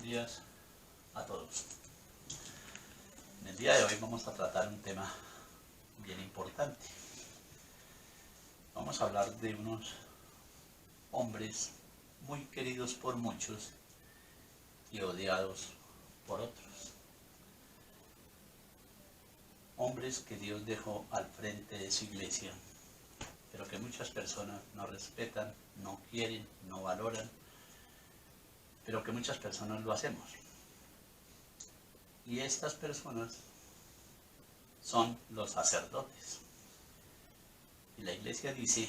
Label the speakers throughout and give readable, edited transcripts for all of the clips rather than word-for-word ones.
Speaker 1: días a todos. En el día de hoy vamos a tratar un tema bien importante. Vamos a hablar de unos hombres muy queridos por muchos y odiados por otros. Hombres que Dios dejó al frente de su iglesia, pero que muchas personas no respetan, no quieren, no valoran, pero que muchas personas lo hacemos. Y estas personas son los sacerdotes. Y la iglesia dice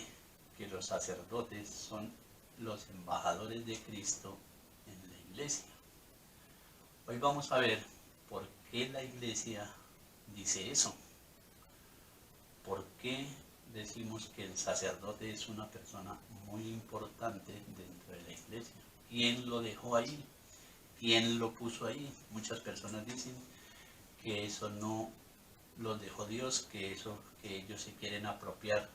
Speaker 1: que los sacerdotes son los embajadores de Cristo en la iglesia. Hoy vamos a ver por qué la iglesia dice eso. ¿Por qué decimos que el sacerdote es una persona muy importante dentro de la iglesia? ¿Quién lo dejó ahí? ¿Quién lo puso ahí? Muchas personas dicen que eso no los dejó Dios, que ellos se quieren apropiar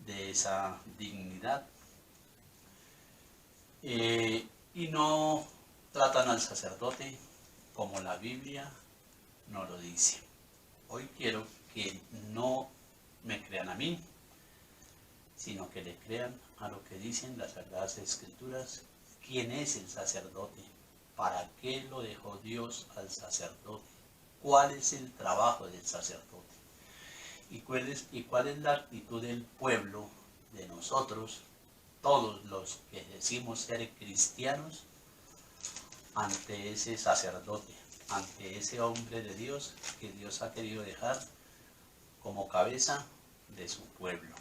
Speaker 1: de esa dignidad. Y no tratan al sacerdote como la Biblia nos lo dice. Hoy quiero que no me crean a mí, sino que le crean a lo que dicen las Sagradas Escrituras. ¿Quién es el sacerdote? ¿Para qué lo dejó Dios al sacerdote? ¿Cuál es el trabajo del sacerdote? ¿Y cuál es la actitud del pueblo, de nosotros, todos los que decimos ser cristianos, ante ese sacerdote, ante ese hombre de Dios que Dios ha querido dejar como cabeza de su pueblo?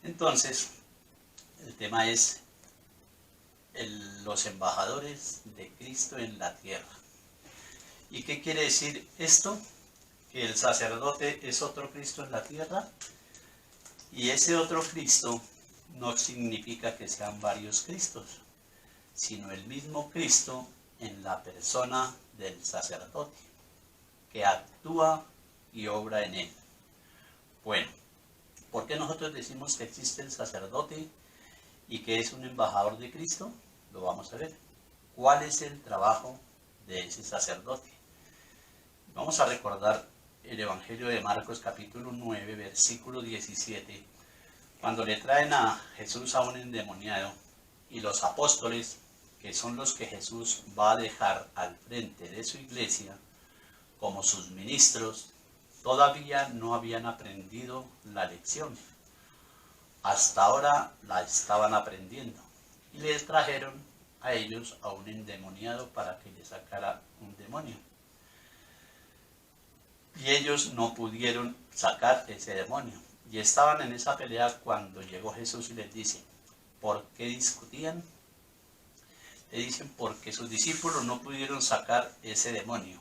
Speaker 1: Entonces, el tema es los embajadores de Cristo en la tierra. ¿Y qué quiere decir esto? Que el sacerdote es otro Cristo en la tierra, y ese otro Cristo no significa que sean varios Cristos, sino el mismo Cristo en la persona del sacerdote, que actúa y obra en él. Bueno, ¿por qué nosotros decimos que existe el sacerdote y que es un embajador de Cristo? Lo vamos a ver. ¿Cuál es el trabajo de ese sacerdote? Vamos a recordar el Evangelio de Marcos capítulo 9, versículo 17, cuando le traen a Jesús a un endemoniado, y los apóstoles, que son los que Jesús va a dejar al frente de su iglesia como sus ministros, todavía no habían aprendido la lección. Hasta ahora la estaban aprendiendo, y les trajeron a ellos a un endemoniado para que le sacara un demonio. Y ellos no pudieron sacar ese demonio. Y estaban en esa pelea cuando llegó Jesús y les dice, ¿por qué discutían? Le dicen porque sus discípulos no pudieron sacar ese demonio.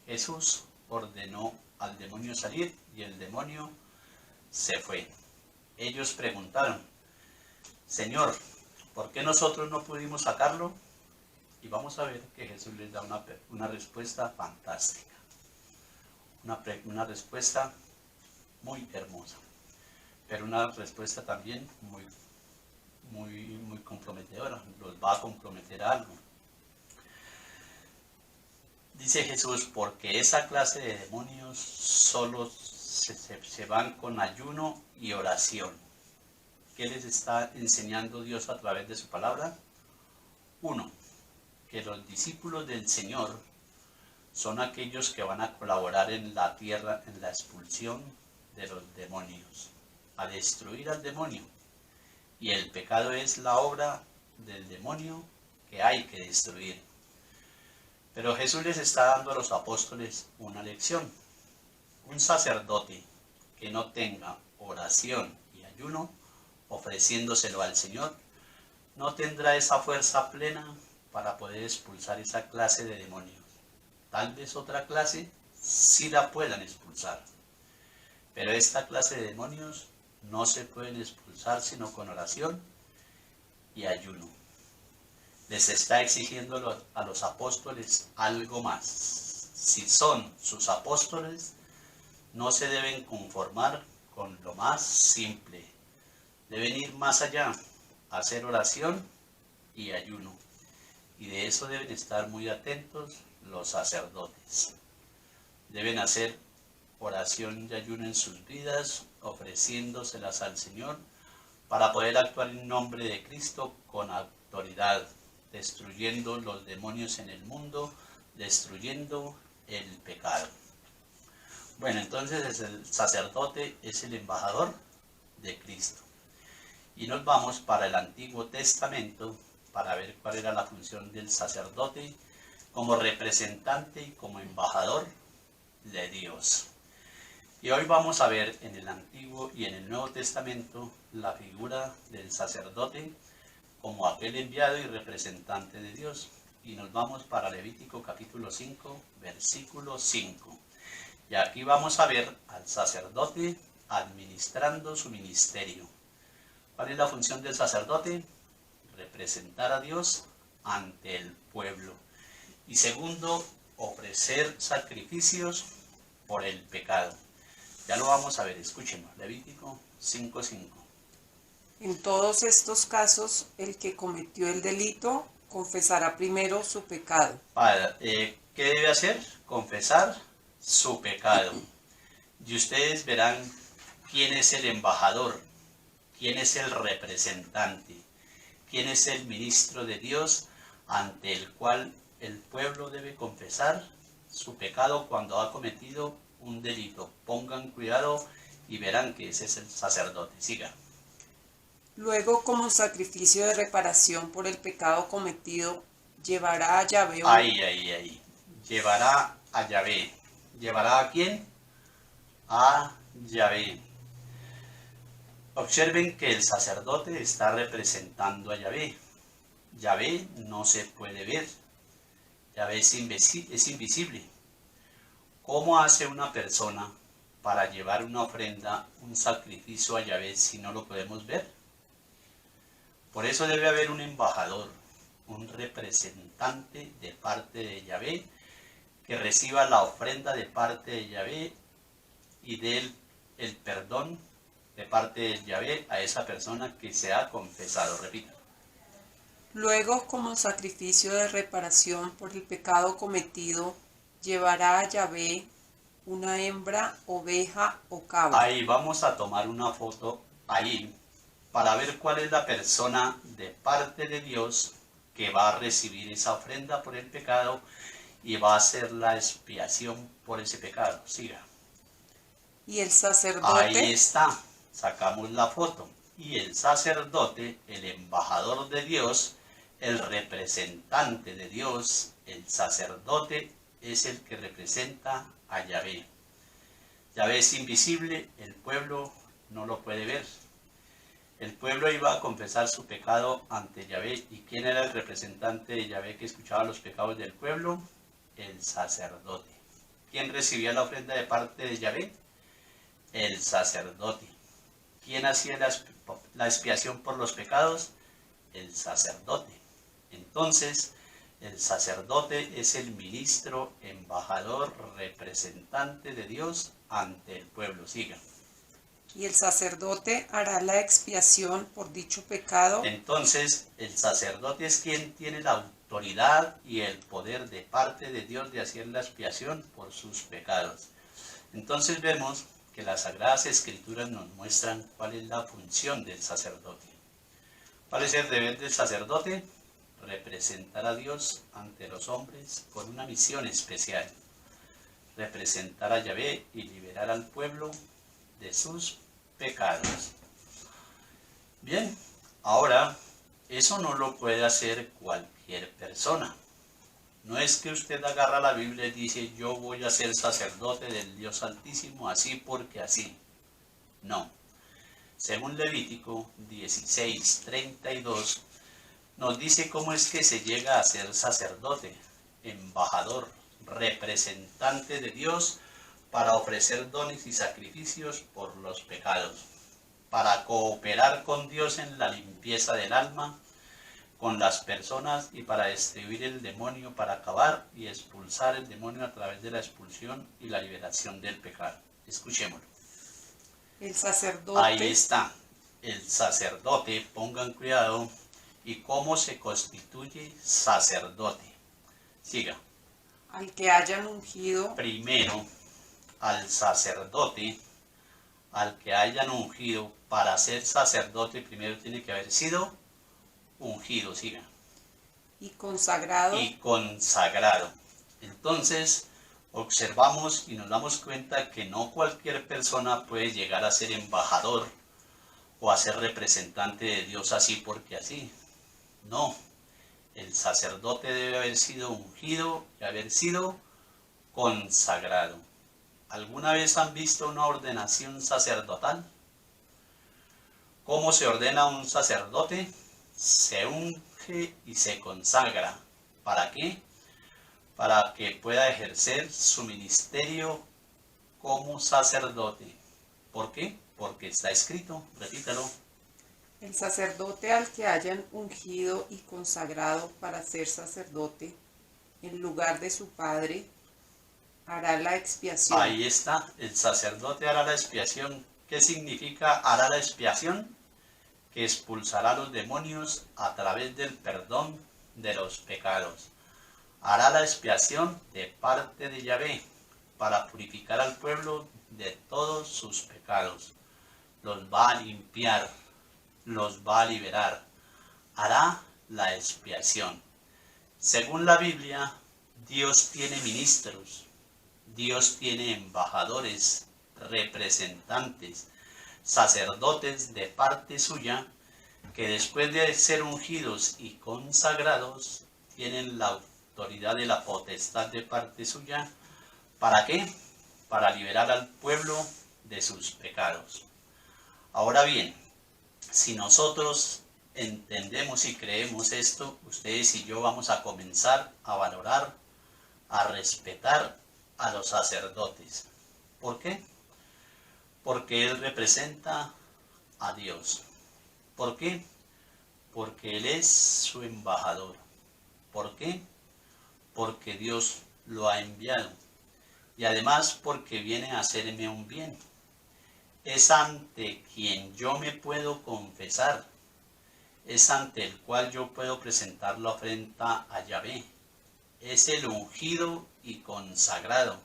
Speaker 1: Jesús ordenó al demonio salir y el demonio se fue. Ellos preguntaron, Señor, ¿por qué nosotros no pudimos sacarlo? Y vamos a ver que Jesús les da una respuesta fantástica. Una respuesta muy hermosa, pero una respuesta también muy comprometedora. Los va a comprometer a algo. Dice Jesús, porque esa clase de demonios solo se van con ayuno y oración. ¿Qué les está enseñando Dios a través de su palabra? Uno, que los discípulos del Señor son aquellos que van a colaborar en la tierra en la expulsión de los demonios, a destruir al demonio. Y el pecado es la obra del demonio que hay que destruir. Pero Jesús les está dando a los apóstoles una lección. Un sacerdote que no tenga oración y ayuno, ofreciéndoselo al Señor, no tendrá esa fuerza plena para poder expulsar esa clase de demonios. Tal vez otra clase sí la puedan expulsar, pero esta clase de demonios no se pueden expulsar sino con oración y ayuno. Les está exigiendo a los apóstoles algo más. Si son sus apóstoles, no se deben conformar con lo más simple. Deben ir más allá, hacer oración y ayuno. y de eso deben estar muy atentos los sacerdotes. Deben hacer oración y ayuno en sus vidas, ofreciéndoselas al Señor para poder actuar en nombre de Cristo con autoridad, destruyendo los demonios en el mundo, destruyendo el pecado. Bueno, entonces el sacerdote es el embajador de Cristo. Y nos vamos para el Antiguo Testamento para ver cuál era la función del sacerdote como representante y como embajador de Dios. Y hoy vamos a ver en el Antiguo y en el Nuevo Testamento la figura del sacerdote como aquel enviado y representante de Dios. Y nos vamos para Levítico capítulo 5, versículo 5. Y aquí vamos a ver al sacerdote administrando su ministerio. ¿Cuál es la función del sacerdote? Representar a Dios ante el pueblo. Y segundo, ofrecer sacrificios por el pecado. Ya lo vamos a ver, escúchenos, Levítico 5:5.
Speaker 2: En todos estos casos, el que cometió el delito confesará primero su pecado.
Speaker 1: ¿Qué debe hacer? Confesar su pecado. Y ustedes verán quién es el embajador, quién es el representante, quién es el ministro de Dios ante el cual el pueblo debe confesar su pecado cuando ha cometido un delito. Pongan cuidado y verán que ese es el sacerdote. Siga.
Speaker 2: Luego, como sacrificio de reparación por el pecado cometido, llevará a Yahvé.
Speaker 1: Ahí. Llevará a Yahvé. ¿Llevará a quién? A Yahvé. Observen que el sacerdote está representando a Yahvé. Yahvé no se puede ver. Yahvé es invisible. ¿Cómo hace una persona para llevar una ofrenda, un sacrificio a Yahvé si no lo podemos ver? Por eso debe haber un embajador, un representante de parte de Yahvé, que reciba la ofrenda de parte de Yahvé y dé el perdón de parte de Yahvé a esa persona que se ha confesado. Repita.
Speaker 2: Luego, como sacrificio de reparación por el pecado cometido, llevará a Yahvé una hembra, oveja o cabra.
Speaker 1: Ahí vamos a tomar una foto ahí para ver cuál es la persona de parte de Dios que va a recibir esa ofrenda por el pecado y va a hacer la expiación por ese pecado. Siga.
Speaker 2: Y el sacerdote.
Speaker 1: Ahí está, sacamos la foto. Y el sacerdote, el embajador de Dios, el representante de Dios, el sacerdote es el que representa a Yahvé. Yahvé es invisible, el pueblo no lo puede ver. El pueblo iba a confesar su pecado ante Yahvé. ¿Y quién era el representante de Yahvé que escuchaba los pecados del pueblo? El sacerdote. ¿Quién recibía la ofrenda de parte de Yahvé? El sacerdote. ¿Quién hacía la expiación por los pecados? El sacerdote. Entonces, el sacerdote es el ministro, embajador, representante de Dios ante el pueblo. Siga.
Speaker 2: Y el sacerdote hará la expiación por dicho pecado.
Speaker 1: Entonces, el sacerdote es quien tiene la autoridad y el poder de parte de Dios de hacer la expiación por sus pecados. Entonces vemos que las Sagradas Escrituras nos muestran cuál es la función del sacerdote. ¿Cuál es el deber del sacerdote? Representar a Dios ante los hombres con una misión especial. Representar a Yahvé y liberar al pueblo de sus pecados. Bien, ahora, eso no lo puede hacer cualquier persona. No es que usted agarra la Biblia y dice, yo voy a ser sacerdote del Dios Altísimo así porque así. No. Según Levítico 16:32, nos dice cómo es que se llega a ser sacerdote, embajador, representante de Dios para ofrecer dones y sacrificios por los pecados, para cooperar con Dios en la limpieza del alma, con las personas y para destruir el demonio, para acabar y expulsar el demonio a través de la expulsión y la liberación del pecado. Escuchémoslo.
Speaker 2: El sacerdote.
Speaker 1: Ahí está, el sacerdote, pongan cuidado, ¿Y cómo se constituye sacerdote? Siga.
Speaker 2: Al que hayan ungido,
Speaker 1: Primero, al sacerdote, al que hayan ungido para ser sacerdote, primero tiene que haber sido ungido, siga.
Speaker 2: y consagrado,
Speaker 1: Y consagrado. Entonces, observamos y nos damos cuenta que no cualquier persona puede llegar a ser embajador o a ser representante de Dios así porque así. No, el sacerdote debe haber sido ungido y haber sido consagrado. ¿Alguna vez han visto una ordenación sacerdotal? ¿Cómo se ordena un sacerdote? Se unge y se consagra. ¿Para qué? Para que pueda ejercer su ministerio como sacerdote. ¿Por qué? Porque está escrito, repítalo.
Speaker 2: el sacerdote al que hayan ungido y consagrado para ser sacerdote, en lugar de su padre, hará la expiación.
Speaker 1: Ahí está, el sacerdote hará la expiación. ¿Qué significa hará la expiación? Que expulsará a los demonios a través del perdón de los pecados. Hará la expiación de parte de Yahvé para purificar al pueblo de todos sus pecados. Los va a limpiar, los va a liberar. Hará la expiación. Según la Biblia, Dios tiene ministros, Dios tiene embajadores, representantes, sacerdotes de parte suya, que después de ser ungidos y consagrados, tienen la autoridad de la potestad de parte suya. ¿Para qué? Para liberar al pueblo de sus pecados. Ahora bien, si nosotros entendemos y creemos esto, ustedes y yo vamos a comenzar a valorar, a respetar a los sacerdotes. ¿Por qué? Porque Él representa a Dios. ¿Por qué? Porque Él es su embajador. ¿Por qué? Porque Dios lo ha enviado. Y además porque viene a hacerme un bien. Es ante quien yo me puedo confesar. Es ante el cual yo puedo presentar la ofrenda a Yahvé. Es el ungido y consagrado,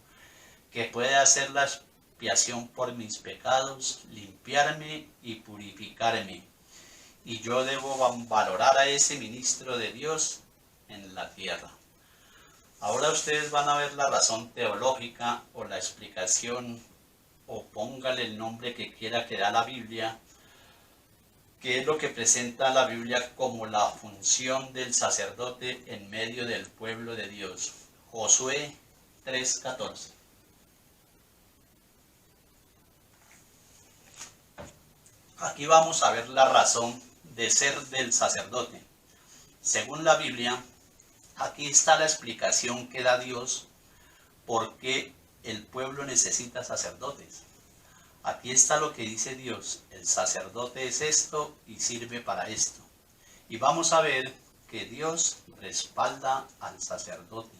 Speaker 1: que puede hacer la expiación por mis pecados, limpiarme y purificarme. Y yo debo valorar a ese ministro de Dios en la tierra. Ahora ustedes van a ver la razón teológica o la explicación, o póngale el nombre que quiera que da la Biblia, que es lo que presenta la Biblia como la función del sacerdote en medio del pueblo de Dios. Josué 3:14. Aquí vamos a ver la razón de ser del sacerdote. Según la Biblia, aquí está la explicación que da Dios por qué el pueblo necesita sacerdotes. Aquí está lo que dice Dios: el sacerdote es esto y sirve para esto. Y vamos a ver que Dios respalda al sacerdote.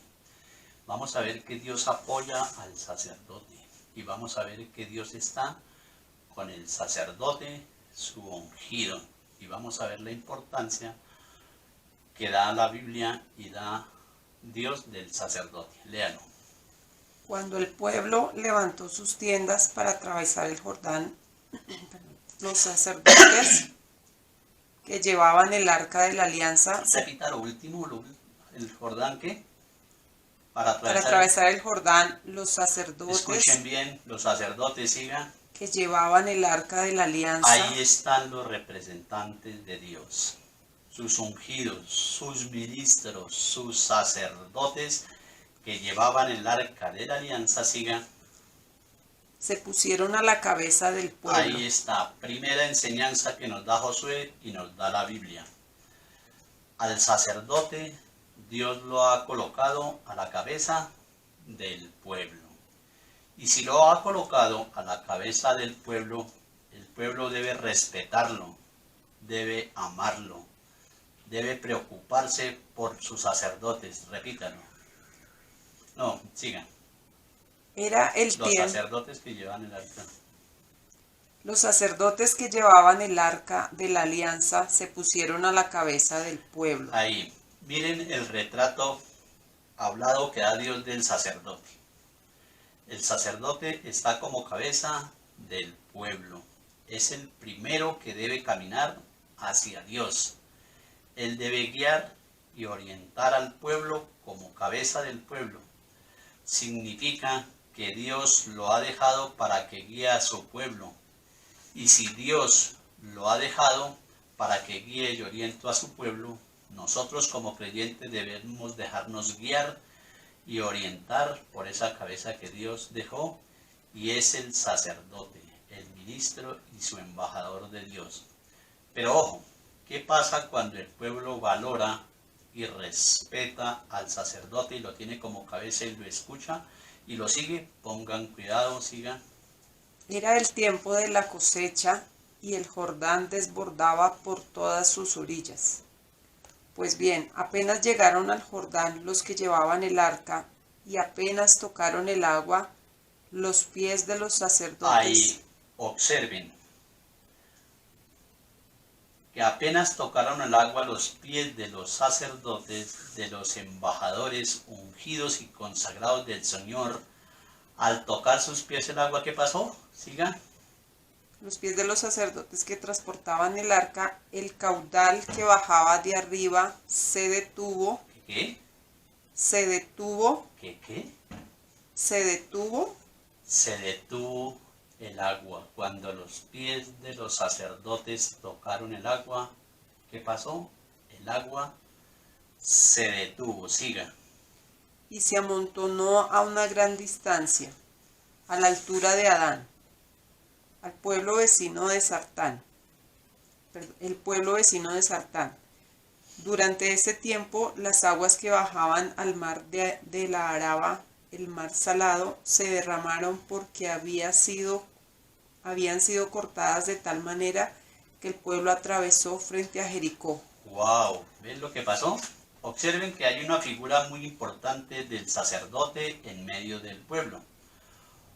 Speaker 1: Vamos a ver que Dios apoya al sacerdote. Y vamos a ver que Dios está con el sacerdote, su ungido. Y vamos a ver la importancia que da la Biblia y da Dios del sacerdote. Léalo.
Speaker 2: Cuando el pueblo levantó sus tiendas para atravesar el Jordán, los sacerdotes que llevaban el arca de la alianza
Speaker 1: Repita lo último, el Jordán, ¿qué? Para
Speaker 2: atravesar el Jordán, los sacerdotes
Speaker 1: Escuchen bien, los sacerdotes, sigan.
Speaker 2: que llevaban el arca de la alianza,
Speaker 1: Ahí están los representantes de Dios, sus ungidos, sus ministros, sus sacerdotes que llevaban el arca de la alianza, sigan.
Speaker 2: se pusieron a la cabeza del pueblo.
Speaker 1: Ahí está, primera enseñanza que nos da Josué y nos da la Biblia. Al sacerdote Dios lo ha colocado a la cabeza del pueblo. Y si lo ha colocado a la cabeza del pueblo, el pueblo debe respetarlo, debe amarlo, debe preocuparse por sus sacerdotes. Repítalo. Sigan.
Speaker 2: Era el
Speaker 1: Los
Speaker 2: tiempo.
Speaker 1: sacerdotes que llevan el arca.
Speaker 2: Los sacerdotes que llevaban el arca de la alianza se pusieron a la cabeza del pueblo.
Speaker 1: Ahí, miren el retrato hablado que da Dios del sacerdote. El sacerdote está como cabeza del pueblo. Es el primero que debe caminar hacia Dios. Él debe guiar y orientar al pueblo como cabeza del pueblo. Significa que Dios lo ha dejado para que guíe a su pueblo. Y si Dios lo ha dejado para que guíe y oriente a su pueblo, nosotros como creyentes debemos dejarnos guiar y orientar por esa cabeza que Dios dejó, y es el sacerdote, el ministro y su embajador de Dios. Pero ojo, ¿qué pasa cuando el pueblo valora y respeta al sacerdote y lo tiene como cabeza y lo escucha y lo sigue? Pongan cuidado, sigan.
Speaker 2: Era el tiempo de la cosecha y el Jordán desbordaba por todas sus orillas. Pues bien, apenas llegaron al Jordán los que llevaban el arca y apenas tocaron el agua, los pies de los sacerdotes.
Speaker 1: Ahí, observen, que apenas tocaron el agua los pies de los sacerdotes, de los embajadores ungidos y consagrados del Señor. Al tocar sus pies el agua, ¿qué pasó? Siga.
Speaker 2: Los pies de los sacerdotes que transportaban el arca, el caudal que bajaba de arriba se detuvo.
Speaker 1: ¿Qué?
Speaker 2: Se detuvo.
Speaker 1: ¿Qué?
Speaker 2: Se detuvo.
Speaker 1: Se detuvo el agua. Cuando los pies de los sacerdotes tocaron el agua, ¿qué pasó? El agua se detuvo. Siga.
Speaker 2: Y se amontonó a una gran distancia, a la altura de Adán, al pueblo vecino de Sartán. El pueblo vecino de Sartán. Durante ese tiempo, las aguas que bajaban al mar de la Araba, el mar salado, se derramaron porque habían sido cortadas de tal manera que el pueblo atravesó frente a Jericó.
Speaker 1: ¡Wow! ¿Ven lo que pasó? Observen que hay una figura muy importante del sacerdote en medio del pueblo.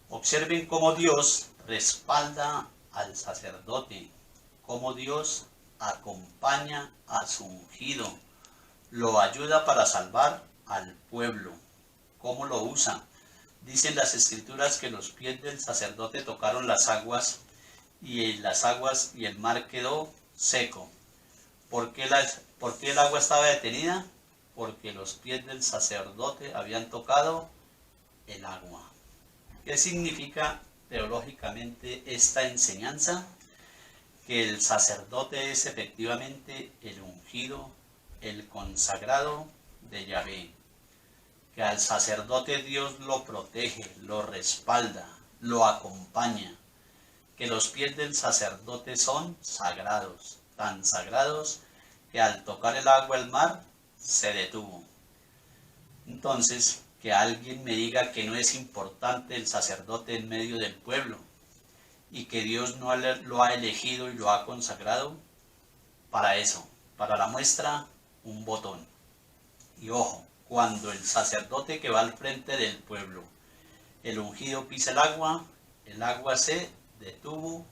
Speaker 1: Observen cómo Dios respalda al sacerdote, cómo Dios acompaña a su ungido, lo ayuda para salvar al pueblo, cómo lo usa. Dicen las escrituras que los pies del sacerdote tocaron las aguas y el mar quedó seco. ¿Por qué el agua estaba detenida? Porque los pies del sacerdote habían tocado el agua. ¿Qué significa teológicamente esta enseñanza? Que el sacerdote es efectivamente el ungido, el consagrado de Yahvé. Que al sacerdote Dios lo protege, lo respalda, lo acompaña. Que los pies del sacerdote son sagrados, tan sagrados que al tocar el agua el mar se detuvo. Entonces, que alguien me diga que no es importante el sacerdote en medio del pueblo y que Dios no lo ha elegido y lo ha consagrado para eso, para la muestra, un botón. Y ojo, cuando el sacerdote que va al frente del pueblo, el ungido pisa el agua se detuvo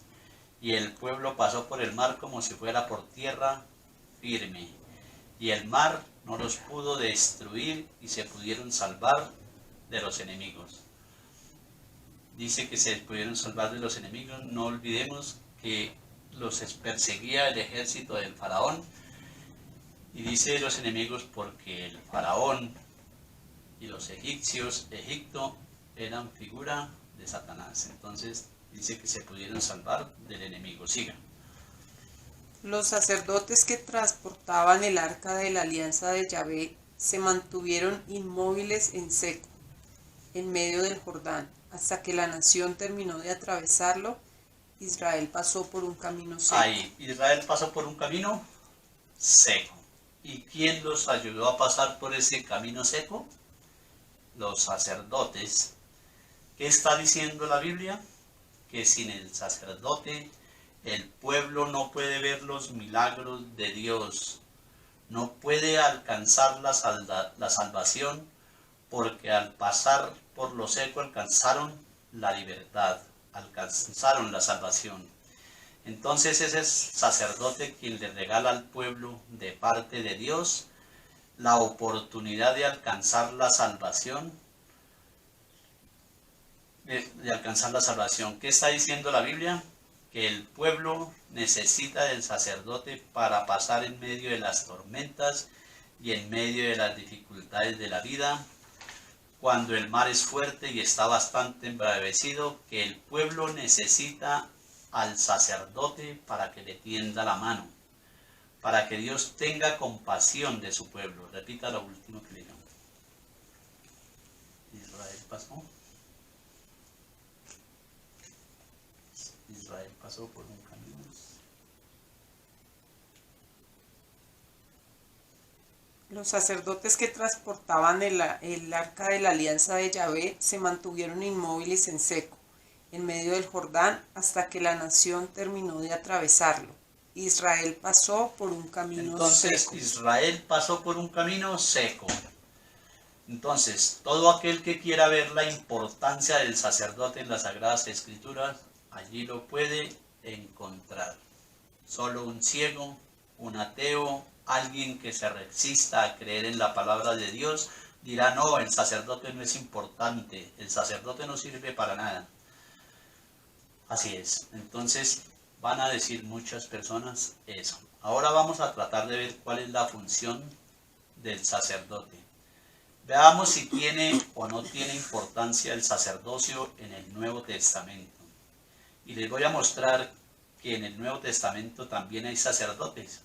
Speaker 1: y el pueblo pasó por el mar como si fuera por tierra firme. Y el mar no los pudo destruir y se pudieron salvar de los enemigos. Dice que se pudieron salvar de los enemigos. No olvidemos que los perseguía el ejército del faraón. Y dice los enemigos porque el faraón y los egipcios, Egipto, eran figura de Satanás. Entonces dice que se pudieron salvar del enemigo. Siga.
Speaker 2: Los sacerdotes que transportaban el arca de la alianza de Yahvé se mantuvieron inmóviles en seco, en medio del Jordán, hasta que la nación terminó de atravesarlo. Israel pasó por un camino seco.
Speaker 1: Ahí, Israel pasó por un camino seco. ¿Y quién los ayudó a pasar por ese camino seco? Los sacerdotes. ¿Qué está diciendo la Biblia? Que sin el sacerdote el pueblo no puede ver los milagros de Dios, no puede alcanzar la salvación, porque al pasar por lo seco alcanzaron la libertad, alcanzaron la salvación. Entonces ese es sacerdote quien le regala al pueblo de parte de Dios la oportunidad de alcanzar la salvación. De alcanzar la salvación. ¿Qué está diciendo la Biblia? Que el pueblo necesita del sacerdote para pasar en medio de las tormentas y en medio de las dificultades de la vida. Cuando el mar es fuerte y está bastante embravecido, que el pueblo necesita al sacerdote para que le tienda la mano, para que Dios tenga compasión de su pueblo. Repita lo último que leímos. Israel pasó. Israel pasó por un camino.
Speaker 2: Los sacerdotes que transportaban el arca de la alianza de Yahvé se mantuvieron inmóviles en seco, en medio del Jordán, hasta que la nación terminó de atravesarlo. Israel pasó por un camino
Speaker 1: Entonces,
Speaker 2: seco.
Speaker 1: Israel pasó por un camino seco. Entonces, todo aquel que quiera ver la importancia del sacerdote en las Sagradas Escrituras, allí lo puede encontrar. Solo un ciego, un ateo, alguien que se resista a creer en la palabra de Dios, dirá: no, el sacerdote no es importante, el sacerdote no sirve para nada. Así es. Entonces van a decir muchas personas eso. Ahora vamos a tratar de ver cuál es la función del sacerdote. Veamos si tiene o no tiene importancia el sacerdocio en el Nuevo Testamento. Y les voy a mostrar que en el Nuevo Testamento también hay sacerdotes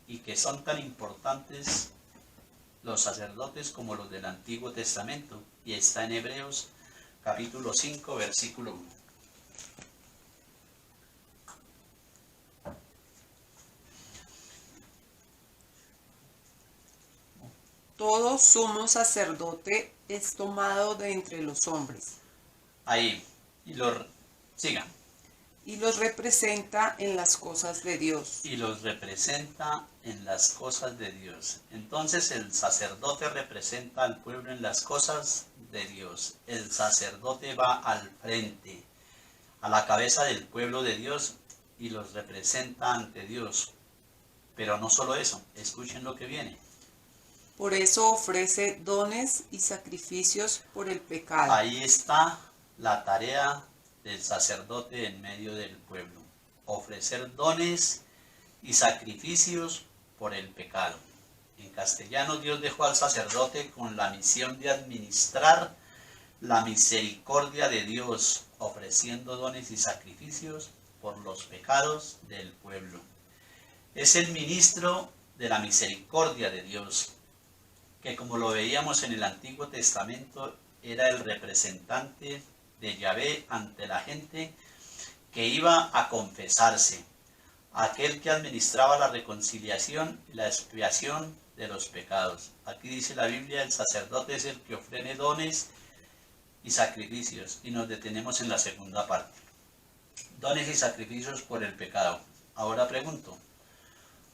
Speaker 1: y que son tan importantes los sacerdotes como los del Antiguo Testamento. Y está en Hebreos capítulo 5, versículo 1.
Speaker 2: Todo sumo sacerdote es tomado de entre los hombres.
Speaker 1: Ahí, sigan.
Speaker 2: Y los representa en las cosas de Dios.
Speaker 1: Y los representa en las cosas de Dios. Entonces el sacerdote representa al pueblo en las cosas de Dios. El sacerdote va al frente, a la cabeza del pueblo de Dios, y los representa ante Dios. Pero no solo eso, escuchen lo que viene.
Speaker 2: Por eso ofrece dones y sacrificios por el pecado.
Speaker 1: Ahí está la tarea del sacerdote en medio del pueblo: ofrecer dones y sacrificios por el pecado. En castellano, Dios dejó al sacerdote con la misión de administrar la misericordia de Dios, ofreciendo dones y sacrificios por los pecados del pueblo. Es el ministro de la misericordia de Dios, que, como lo veíamos en el Antiguo Testamento, era el representante de Yahvé ante la gente que iba a confesarse, aquel que administraba la reconciliación y la expiación de los pecados. Aquí dice la Biblia: el sacerdote es el que ofrece dones y sacrificios, y nos detenemos en la segunda parte: dones y sacrificios por el pecado. Ahora pregunto,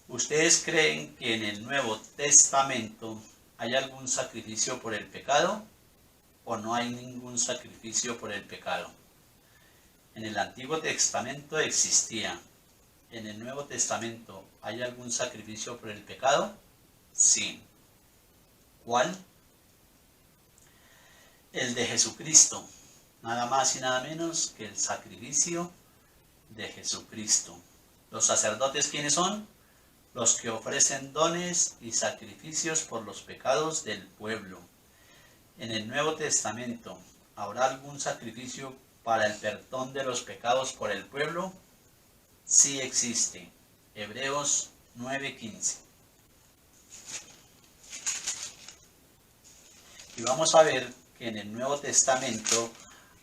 Speaker 1: ¿ustedes creen que en el Nuevo Testamento hay algún sacrificio por el pecado o no hay ningún sacrificio por el pecado? En el Antiguo Testamento existía. ¿En el Nuevo Testamento hay algún sacrificio por el pecado? Sí. ¿Cuál? El de Jesucristo. Nada más y nada menos que el sacrificio de Jesucristo. ¿Los sacerdotes quiénes son? Los que ofrecen dones y sacrificios por los pecados del pueblo. En el Nuevo Testamento, ¿habrá algún sacrificio para el perdón de los pecados por el pueblo? Sí existe. Hebreos 9:15. Y vamos a ver que en el Nuevo Testamento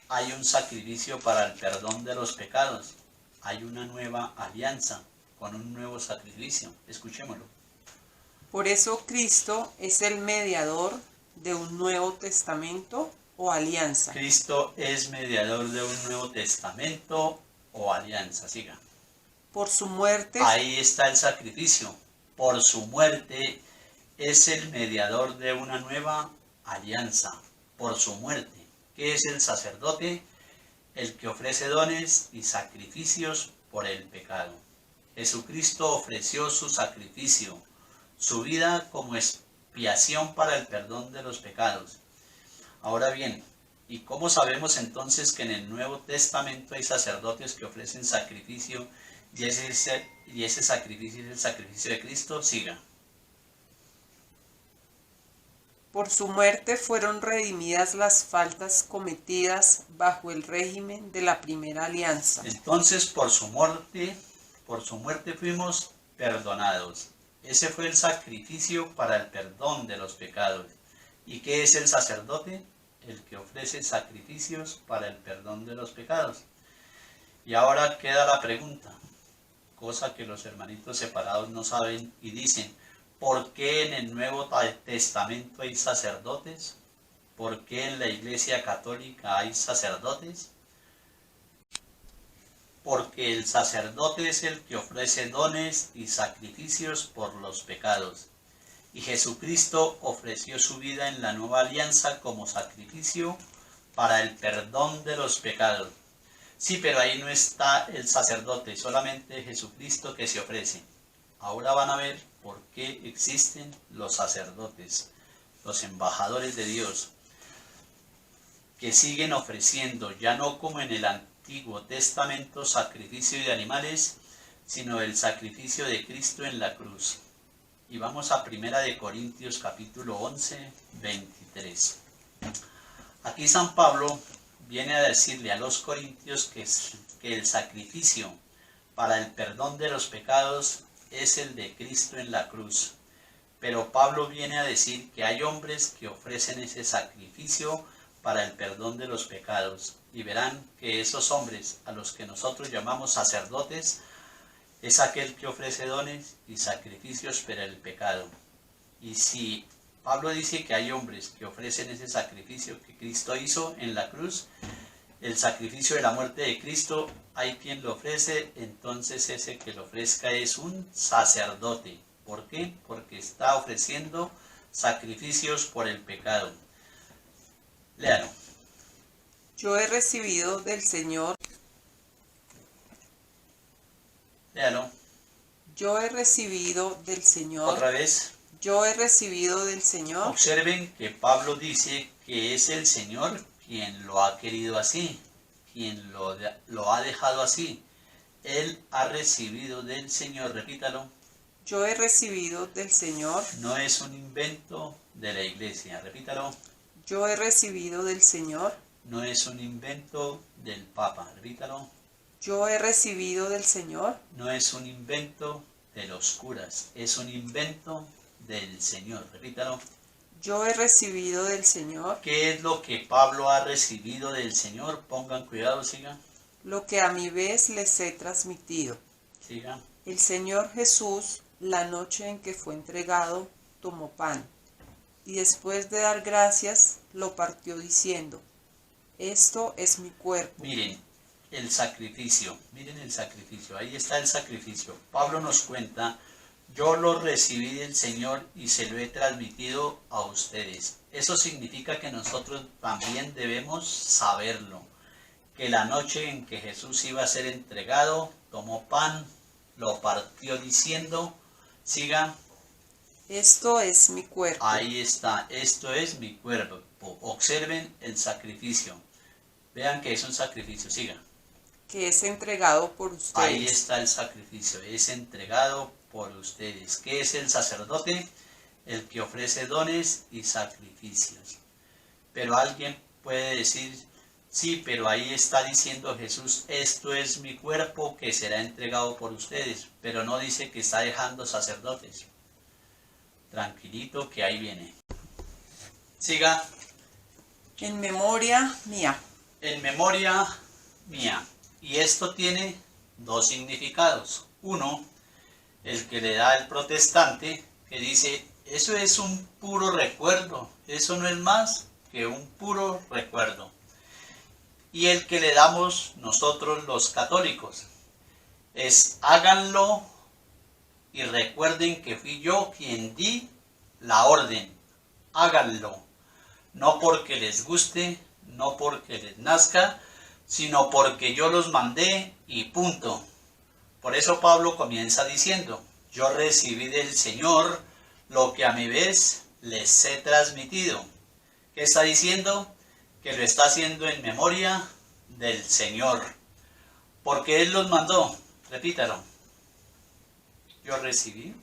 Speaker 1: hay un sacrificio para el perdón de los pecados. Hay una nueva alianza con un nuevo sacrificio. Escuchémoslo.
Speaker 2: Por eso Cristo es el mediador de un Nuevo Testamento o alianza.
Speaker 1: Cristo es mediador de un Nuevo Testamento o alianza. Siga.
Speaker 2: Por su muerte.
Speaker 1: Ahí está el sacrificio. Por su muerte es el mediador de una nueva alianza. Por su muerte. ¿Qué es el sacerdote? El que ofrece dones y sacrificios por el pecado. Jesucristo ofreció su sacrificio, su vida como expiación para el perdón de los pecados. Ahora bien, ¿y cómo sabemos entonces que en el Nuevo Testamento hay sacerdotes que ofrecen sacrificio y ese sacrificio es el sacrificio de Cristo? Siga.
Speaker 2: Por su muerte fueron redimidas las faltas cometidas bajo el régimen de la primera alianza.
Speaker 1: Entonces, por su muerte fuimos perdonados. Ese fue el sacrificio para el perdón de los pecados. ¿Y qué es el sacerdote? El que ofrece sacrificios para el perdón de los pecados. Y ahora queda la pregunta, cosa que los hermanitos separados no saben y dicen: ¿por qué en el Nuevo Testamento hay sacerdotes? ¿Por qué en la Iglesia Católica hay sacerdotes? Porque el sacerdote es el que ofrece dones y sacrificios por los pecados. Y Jesucristo ofreció su vida en la nueva alianza como sacrificio para el perdón de los pecados. Sí, pero ahí no está el sacerdote, solamente Jesucristo que se ofrece. Ahora van a ver por qué existen los sacerdotes, los embajadores de Dios, que siguen ofreciendo, ya no como en el Antiguo Testamento, sacrificio de animales, sino el sacrificio de Cristo en la cruz. Y vamos a 1 Corintios capítulo 11, 23. Aquí San Pablo viene a decirle a los corintios que el sacrificio para el perdón de los pecados es el de Cristo en la cruz. Pero Pablo viene a decir que hay hombres que ofrecen ese sacrificio para el perdón de los pecados. Y verán que esos hombres, a los que nosotros llamamos sacerdotes, es aquel que ofrece dones y sacrificios para el pecado. Y si Pablo dice que hay hombres que ofrecen ese sacrificio que Cristo hizo en la cruz, el sacrificio de la muerte de Cristo, hay quien lo ofrece, entonces ese que lo ofrezca es un sacerdote. ¿Por qué? Porque está ofreciendo sacrificios por el pecado. Léalo.
Speaker 2: Yo he recibido del Señor.
Speaker 1: Léalo.
Speaker 2: Yo he recibido del Señor.
Speaker 1: Otra vez.
Speaker 2: Yo he recibido del Señor.
Speaker 1: Observen que Pablo dice que es el Señor quien lo ha querido así, quien lo ha dejado así. Él ha recibido del Señor, repítalo.
Speaker 2: Yo he recibido del Señor.
Speaker 1: No es un invento de la iglesia, repítalo.
Speaker 2: Yo he recibido del Señor.
Speaker 1: No es un invento del Papa, repítalo.
Speaker 2: Yo he recibido del Señor.
Speaker 1: No es un invento de los curas, es un invento del Señor, repítalo.
Speaker 2: Yo he recibido del Señor.
Speaker 1: ¿Qué es lo que Pablo ha recibido del Señor? Pongan cuidado, siga.
Speaker 2: Lo que a mi vez les he transmitido.
Speaker 1: Siga.
Speaker 2: El Señor Jesús, la noche en que fue entregado, tomó pan, y después de dar gracias, lo partió diciendo: esto es mi cuerpo.
Speaker 1: Miren el sacrificio, ahí está el sacrificio. Pablo nos cuenta: yo lo recibí del Señor y se lo he transmitido a ustedes. Eso significa que nosotros también debemos saberlo, que la noche en que Jesús iba a ser entregado, tomó pan, lo partió diciendo, siga.
Speaker 2: Esto es mi cuerpo.
Speaker 1: Ahí está, esto es mi cuerpo. Observen el sacrificio. Vean que es un sacrificio, siga.
Speaker 2: Que es entregado por ustedes.
Speaker 1: Ahí está el sacrificio, es entregado por ustedes. ¿Qué es el sacerdote? El que ofrece dones y sacrificios. Pero alguien puede decir: sí, pero ahí está diciendo Jesús, esto es mi cuerpo que será entregado por ustedes, pero no dice que está dejando sacerdotes. Tranquilito que ahí viene. Siga.
Speaker 2: En memoria mía.
Speaker 1: En memoria mía. Y esto tiene dos significados. Uno, el que le da el protestante, que dice: eso es un puro recuerdo, eso no es más que un puro recuerdo. Y el que le damos nosotros los católicos es: háganlo y recuerden que fui yo quien di la orden. Háganlo, no porque les guste, no porque les nazca, sino porque yo los mandé y punto. Por eso Pablo comienza diciendo, yo recibí del Señor lo que a mi vez les he transmitido. ¿Qué está diciendo? Que lo está haciendo en memoria del Señor. Porque Él los mandó. Repítalo. Yo recibí.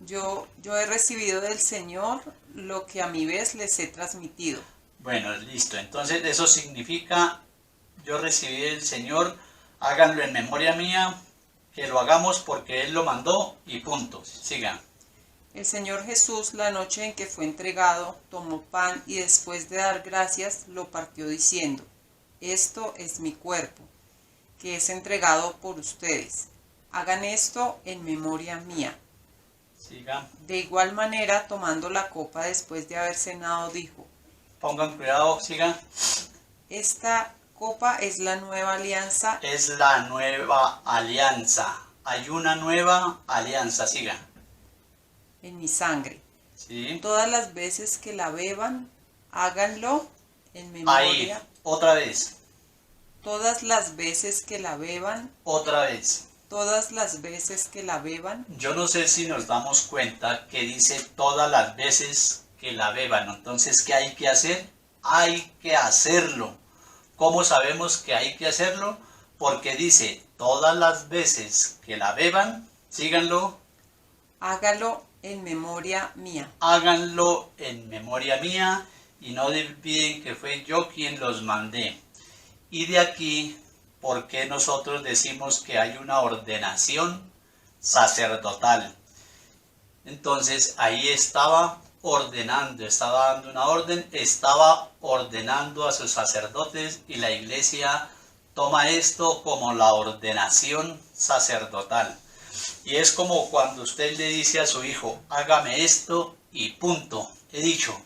Speaker 2: Yo he recibido del Señor lo que a mi vez les he transmitido.
Speaker 1: Bueno, listo. Entonces eso significa, yo recibí del Señor, háganlo en memoria mía, que lo hagamos porque Él lo mandó y punto. Sigan.
Speaker 2: El Señor Jesús, la noche en que fue entregado, tomó pan y después de dar gracias, lo partió diciendo, esto es mi cuerpo, que es entregado por ustedes. Hagan esto en memoria mía.
Speaker 1: Sigan.
Speaker 2: De igual manera, tomando la copa después de haber cenado, dijo,
Speaker 1: Pongan cuidado, sigan.
Speaker 2: esta copa es la nueva alianza.
Speaker 1: Es la nueva alianza. Hay una nueva alianza, sigan.
Speaker 2: En mi sangre.
Speaker 1: ¿Sí?
Speaker 2: Todas las veces que la beban, háganlo en
Speaker 1: Ahí,
Speaker 2: memoria.
Speaker 1: otra vez,
Speaker 2: Todas las veces que la beban,
Speaker 1: otra vez.
Speaker 2: todas las veces que la beban,
Speaker 1: Yo no sé si nos damos cuenta que dice todas las veces que la beban. Entonces, ¿qué hay que hacer? Hay que hacerlo. ¿Cómo sabemos que hay que hacerlo? Porque dice todas las veces que la beban, síganlo,
Speaker 2: hágalo en memoria mía.
Speaker 1: háganlo en memoria mía y no olviden que fue yo quien los mandé. Y de aquí, ¿por qué nosotros decimos que hay una ordenación sacerdotal? Entonces ahí estaba ordenando, estaba dando una orden, estaba ordenando a sus sacerdotes y la iglesia toma esto como la ordenación sacerdotal. Y es como cuando usted le dice a su hijo, hágame esto y punto, he dicho.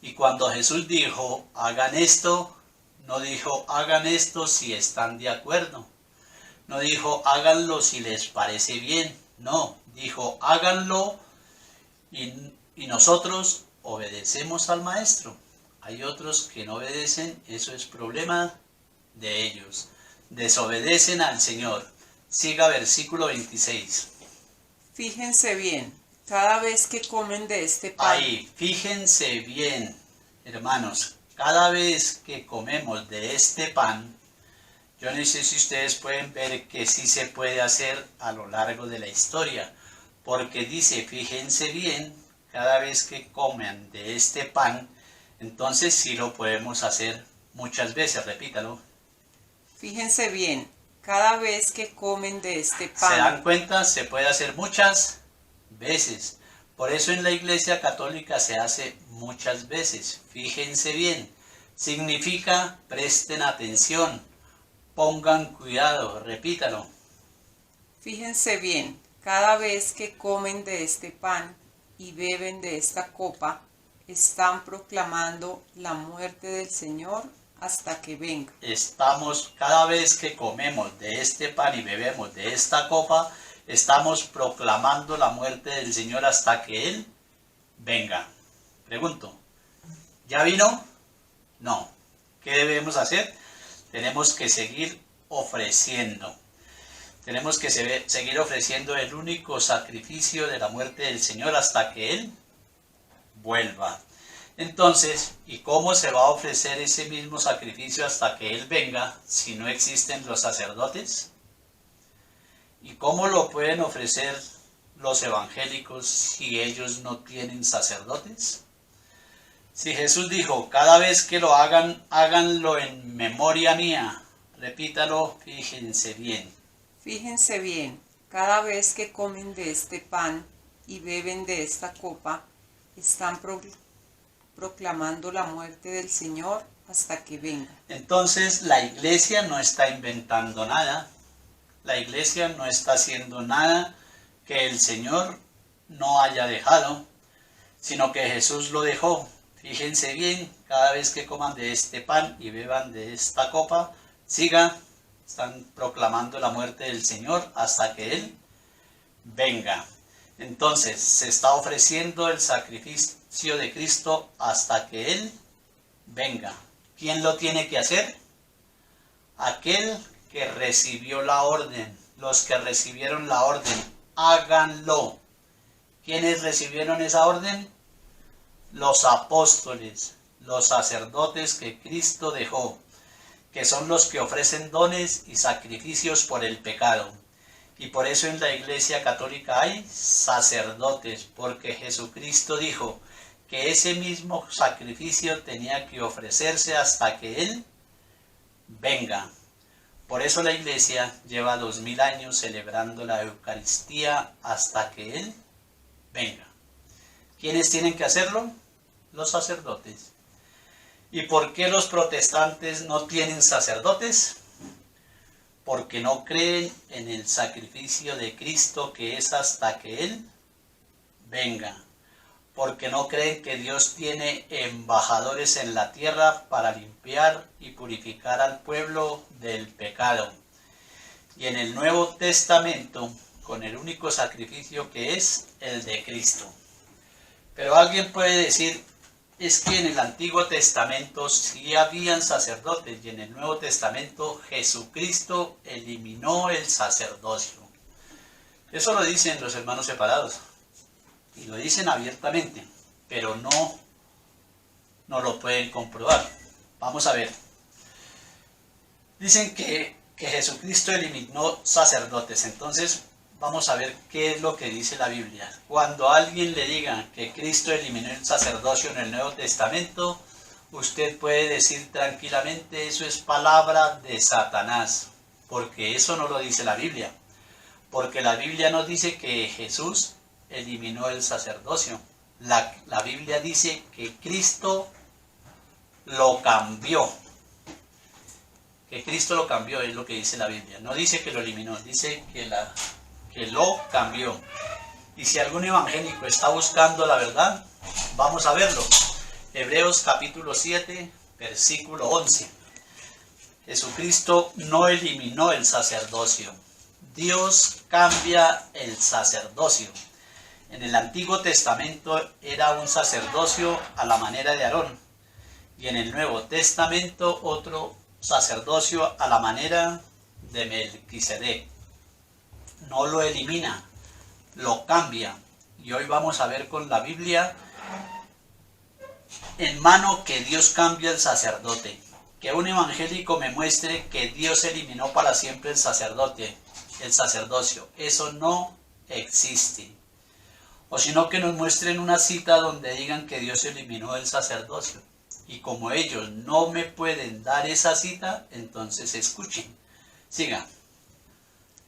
Speaker 1: Y cuando Jesús dijo, hagan esto, no dijo, hagan esto si están de acuerdo. No dijo, háganlo si les parece bien. No, dijo, háganlo y nosotros obedecemos al maestro. Hay otros que no obedecen, eso es problema de ellos. Desobedecen al Señor. Siga versículo 26.
Speaker 2: Fíjense bien, cada vez que comen de este pan,
Speaker 1: Ahí, fíjense bien, hermanos, cada vez que comemos de este pan, yo no sé si ustedes pueden ver que sí se puede hacer a lo largo de la historia, porque dice, fíjense bien, cada vez que comen de este pan, entonces sí lo podemos hacer muchas veces, repítalo.
Speaker 2: fíjense bien, cada vez que comen de este
Speaker 1: ¿Se dan
Speaker 2: pan,
Speaker 1: cuenta? Se puede hacer muchas veces. Por eso en la Iglesia Católica se hace muchas veces. Fíjense bien. Significa presten atención, pongan cuidado, repítalo.
Speaker 2: fíjense bien, cada vez que comen de este pan y beben de esta copa, están proclamando la muerte del Señor hasta que venga.
Speaker 1: Estamos, cada vez que comemos de este pan y bebemos de esta copa, estamos proclamando la muerte del Señor hasta que Él venga. Pregunto, ¿ya vino? No. ¿Qué debemos hacer? Tenemos que seguir ofreciendo. Tenemos que seguir ofreciendo el único sacrificio de la muerte del Señor hasta que Él vuelva. Entonces, ¿y cómo se va a ofrecer ese mismo sacrificio hasta que Él venga si no existen los sacerdotes? ¿Y cómo lo pueden ofrecer los evangélicos si ellos no tienen sacerdotes? Si Jesús dijo, cada vez que lo hagan, háganlo en memoria mía. Repítalo, fíjense bien.
Speaker 2: Fíjense bien, cada vez que comen de este pan y beben de esta copa, están proclamando la muerte del Señor hasta que venga.
Speaker 1: Entonces la iglesia no está inventando nada. La iglesia no está haciendo nada que el Señor no haya dejado, sino que Jesús lo dejó. Fíjense bien, cada vez que coman de este pan y beban de esta copa, están proclamando la muerte del Señor hasta que Él venga. Entonces, se está ofreciendo el sacrificio de Cristo hasta que Él venga. ¿Quién lo tiene que hacer? Aquel que recibió la orden, los que recibieron la orden, háganlo. ¿Quiénes recibieron esa orden? Los apóstoles, los sacerdotes que Cristo dejó, que son los que ofrecen dones y sacrificios por el pecado. Y por eso en la Iglesia Católica hay sacerdotes, porque Jesucristo dijo que ese mismo sacrificio tenía que ofrecerse hasta que Él venga. Por eso la Iglesia lleva 2000 años celebrando la Eucaristía hasta que Él venga. ¿Quiénes tienen que hacerlo? Los sacerdotes. ¿Y por qué los protestantes no tienen sacerdotes? Porque no creen en el sacrificio de Cristo, que es hasta que Él venga. Porque no creen que Dios tiene embajadores en la tierra para limpiar y purificar al pueblo del pecado. Y en el Nuevo Testamento, con el único sacrificio que es el de Cristo. Pero alguien puede decir, es que en el Antiguo Testamento sí habían sacerdotes y en el Nuevo Testamento Jesucristo eliminó el sacerdocio. Eso lo dicen los hermanos separados y lo dicen abiertamente, pero no lo pueden comprobar. Vamos a ver. Dicen que Jesucristo eliminó sacerdotes, entonces vamos a ver qué es lo que dice la Biblia. Cuando a alguien le diga que Cristo eliminó el sacerdocio en el Nuevo Testamento, usted puede decir tranquilamente, eso es palabra de Satanás, porque eso no lo dice la Biblia. Porque la Biblia no dice que Jesús eliminó el sacerdocio. La Biblia dice que Cristo lo cambió. Que Cristo lo cambió, es lo que dice la Biblia. No dice que lo eliminó, dice que lo cambió. Y si algún evangélico está buscando la verdad, vamos a verlo. Hebreos capítulo 7, versículo 11. Jesucristo no eliminó el sacerdocio. Dios cambia el sacerdocio. En el Antiguo Testamento era un sacerdocio a la manera de Aarón. Y en el Nuevo Testamento otro sacerdocio a la manera de Melquisedec. No lo elimina, lo cambia. Y hoy vamos a ver con la Biblia en mano que Dios cambia el sacerdote. Que un evangélico me muestre que Dios eliminó para siempre el sacerdocio. Eso no existe. O sino que nos muestren una cita donde digan que Dios eliminó el sacerdocio. Y como ellos no me pueden dar esa cita, entonces escuchen. Sigan.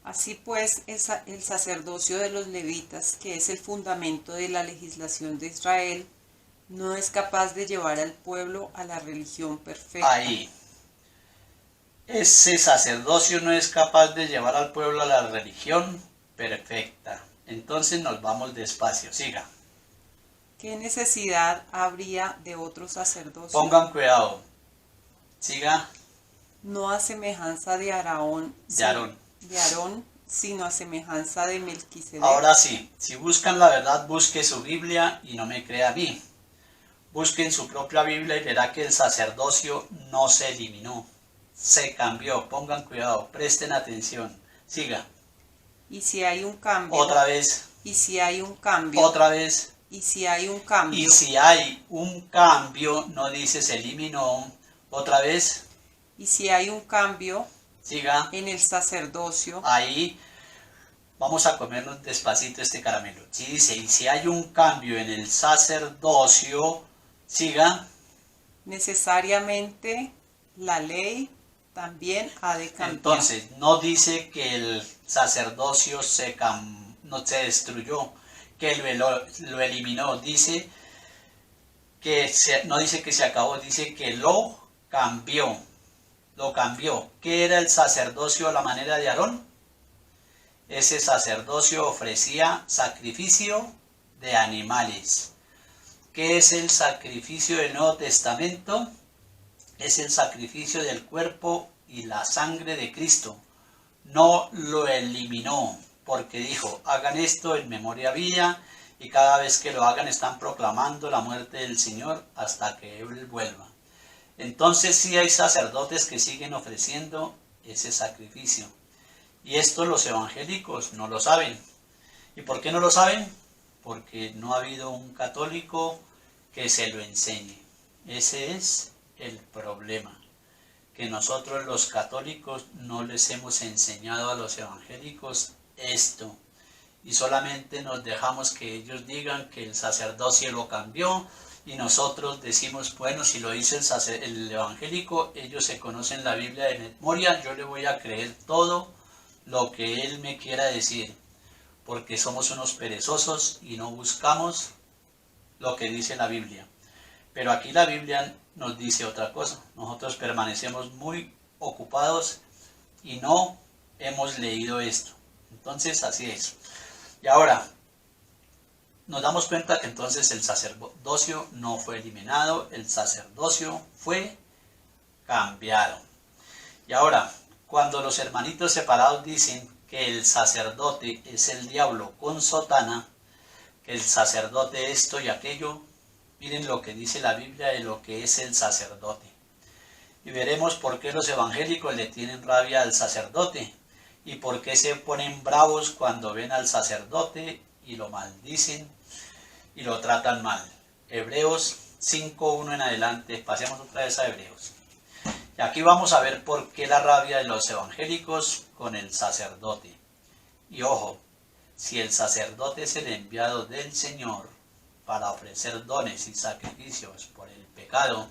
Speaker 2: Así pues, el sacerdocio de los levitas, que es el fundamento de la legislación de Israel, no es capaz de llevar al pueblo a la religión perfecta.
Speaker 1: Ahí. Ese sacerdocio no es capaz de llevar al pueblo a la religión perfecta. Entonces nos vamos despacio. Siga.
Speaker 2: ¿Qué necesidad habría de otro sacerdocio?
Speaker 1: Pongan cuidado. Siga.
Speaker 2: No a semejanza de Aarón, sino a semejanza de Melquisedec.
Speaker 1: Ahora sí, si buscan la verdad, busque su Biblia y no me crea a mí. Busquen su propia Biblia y verá que el sacerdocio no se eliminó, se cambió. Pongan cuidado, presten atención. Siga.
Speaker 2: Y si hay un cambio.
Speaker 1: Otra vez.
Speaker 2: Y si hay un cambio.
Speaker 1: Otra vez.
Speaker 2: Y si hay un cambio.
Speaker 1: Y si hay un cambio, no dice se eliminó. Otra vez.
Speaker 2: Y si hay un cambio.
Speaker 1: Siga.
Speaker 2: En el sacerdocio.
Speaker 1: Ahí vamos a comernos despacito este caramelo. Sí, dice, y si hay un cambio en el sacerdocio, siga.
Speaker 2: Necesariamente la ley también ha de cambiar.
Speaker 1: Entonces, no dice que el sacerdocio no se destruyó, que lo eliminó. Dice que no dice que se acabó, dice que lo cambió. Lo cambió. ¿Qué era el sacerdocio a la manera de Aarón? Ese sacerdocio ofrecía sacrificio de animales. ¿Qué es el sacrificio del Nuevo Testamento? Es el sacrificio del cuerpo y la sangre de Cristo. No lo eliminó, porque dijo, hagan esto en memoria mía, y cada vez que lo hagan están proclamando la muerte del Señor hasta que Él vuelva. Entonces sí hay sacerdotes que siguen ofreciendo ese sacrificio. Y esto los evangélicos no lo saben. ¿Y por qué no lo saben? Porque no ha habido un católico que se lo enseñe. Ese es el problema, que nosotros los católicos no les hemos enseñado a los evangélicos esto. Y solamente nos dejamos que ellos digan que el sacerdocio lo cambió y nosotros decimos, bueno, si lo dice el evangélico, ellos se conocen la Biblia de memoria, yo le voy a creer todo lo que él me quiera decir, porque somos unos perezosos y no buscamos lo que dice la Biblia. Pero aquí la Biblia nos dice otra cosa, nosotros permanecemos muy ocupados y no hemos leído esto. Entonces así es. Y ahora, nos damos cuenta que entonces el sacerdocio no fue eliminado, el sacerdocio fue cambiado. Y ahora, cuando los hermanitos separados dicen que el sacerdote es el diablo con sotana, que el sacerdote esto y aquello, miren lo que dice la Biblia de lo que es el sacerdote. Y veremos por qué los evangélicos le tienen rabia al sacerdote. Y por qué se ponen bravos cuando ven al sacerdote y lo maldicen y lo tratan mal. Hebreos 5:1 en adelante, pasemos otra vez a Hebreos. Y aquí vamos a ver por qué la rabia de los evangélicos con el sacerdote. Y ojo, si el sacerdote es el enviado del Señor para ofrecer dones y sacrificios por el pecado,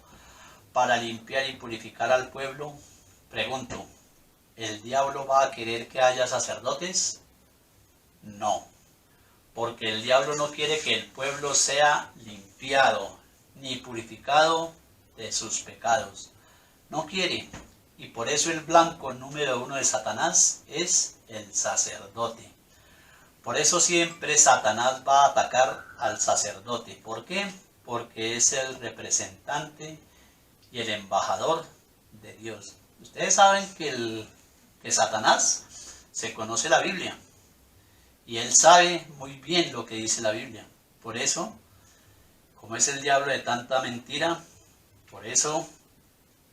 Speaker 1: para limpiar y purificar al pueblo, pregunto, ¿el diablo va a querer que haya sacerdotes? No, porque el diablo no quiere que el pueblo sea limpiado ni purificado de sus pecados. No quiere, y por eso el blanco número 1 de Satanás es el sacerdote. Por eso siempre Satanás va a atacar al sacerdote. ¿Por qué? Porque es el representante y el embajador de Dios. Ustedes saben que Satanás se conoce la Biblia y él sabe muy bien lo que dice la Biblia. Por eso, como es el diablo de tanta mentira, por eso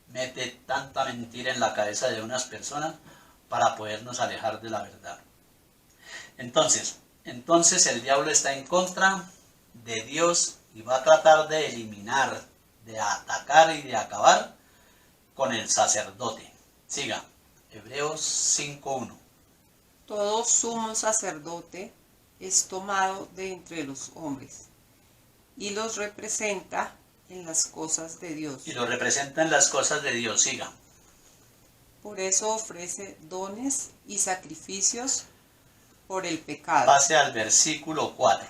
Speaker 1: mete tanta mentira en la cabeza de unas personas para podernos alejar de la verdad. Entonces el diablo está en contra de Dios y va a tratar de eliminar, de atacar y de acabar con el sacerdote. Siga. Hebreos 5:1.
Speaker 2: Todo sumo sacerdote es tomado de entre los hombres y los representa en las cosas de Dios.
Speaker 1: Y lo representa en las cosas de Dios. Siga.
Speaker 2: Por eso ofrece dones y sacrificios por el pecado.
Speaker 1: Pase al versículo 4.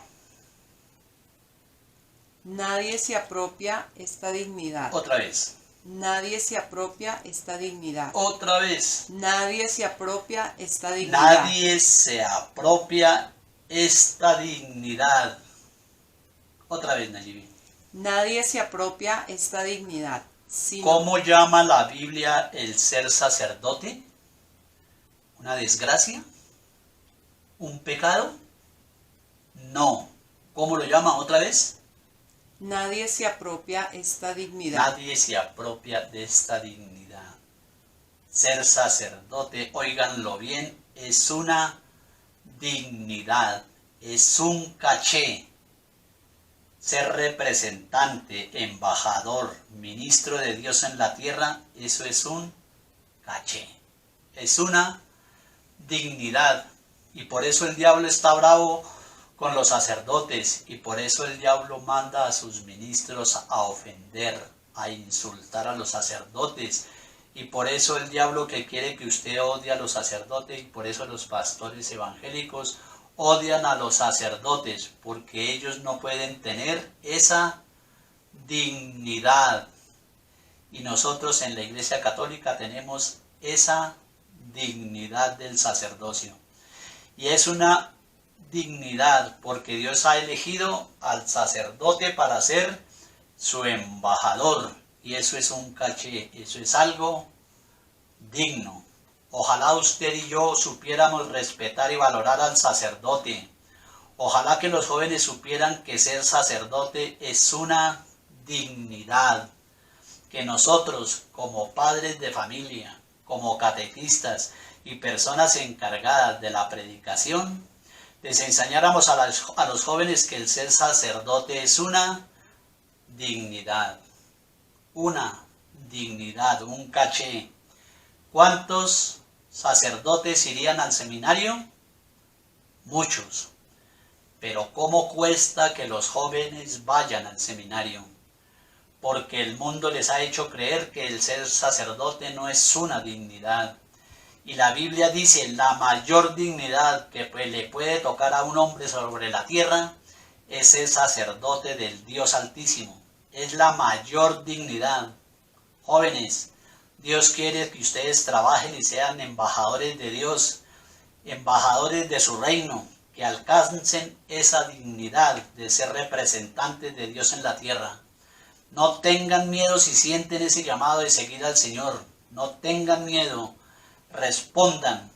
Speaker 2: Nadie se apropia esta dignidad.
Speaker 1: Otra vez.
Speaker 2: Nadie se apropia esta dignidad.
Speaker 1: Otra vez.
Speaker 2: Nadie se apropia esta dignidad.
Speaker 1: Nadie se apropia esta dignidad. Otra vez, Nayibi.
Speaker 2: Nadie se apropia esta dignidad.
Speaker 1: ¿Cómo llama la Biblia el ser sacerdote? ¿Una desgracia? ¿Un pecado? No. ¿Cómo lo llama otra vez?
Speaker 2: Nadie se apropia esta dignidad.
Speaker 1: Nadie se apropia de esta dignidad. Ser sacerdote, óiganlo bien, es una dignidad, es un caché. Ser representante, embajador, ministro de Dios en la tierra, eso es un caché. Es una dignidad. Y por eso el diablo está bravo con los sacerdotes y por eso el diablo manda a sus ministros a ofender, a insultar a los sacerdotes. Y por eso el diablo que quiere que usted odie a los sacerdotes y por eso los pastores evangélicos odian a los sacerdotes, porque ellos no pueden tener esa dignidad. Y nosotros en la Iglesia Católica tenemos esa dignidad del sacerdocio. Y es una dignidad porque Dios ha elegido al sacerdote para ser su embajador. Y eso es un caché, eso es algo digno. Ojalá usted y yo supiéramos respetar y valorar al sacerdote. Ojalá que los jóvenes supieran que ser sacerdote es una dignidad. Que nosotros, como padres de familia, como catequistas y personas encargadas de la predicación, les enseñáramos a los jóvenes que el ser sacerdote es una dignidad, un caché. ¿Cuántos sacerdotes irían al seminario? Muchos. Pero ¿cómo cuesta que los jóvenes vayan al seminario? Porque el mundo les ha hecho creer que el ser sacerdote no es una dignidad. Y la Biblia dice, la mayor dignidad que le puede tocar a un hombre sobre la tierra es ser sacerdote del Dios Altísimo. Es la mayor dignidad. Jóvenes, Dios quiere que ustedes trabajen y sean embajadores de Dios, embajadores de su reino, que alcancen esa dignidad de ser representantes de Dios en la tierra. No tengan miedo si sienten ese llamado de seguir al Señor. No tengan miedo. Respondan.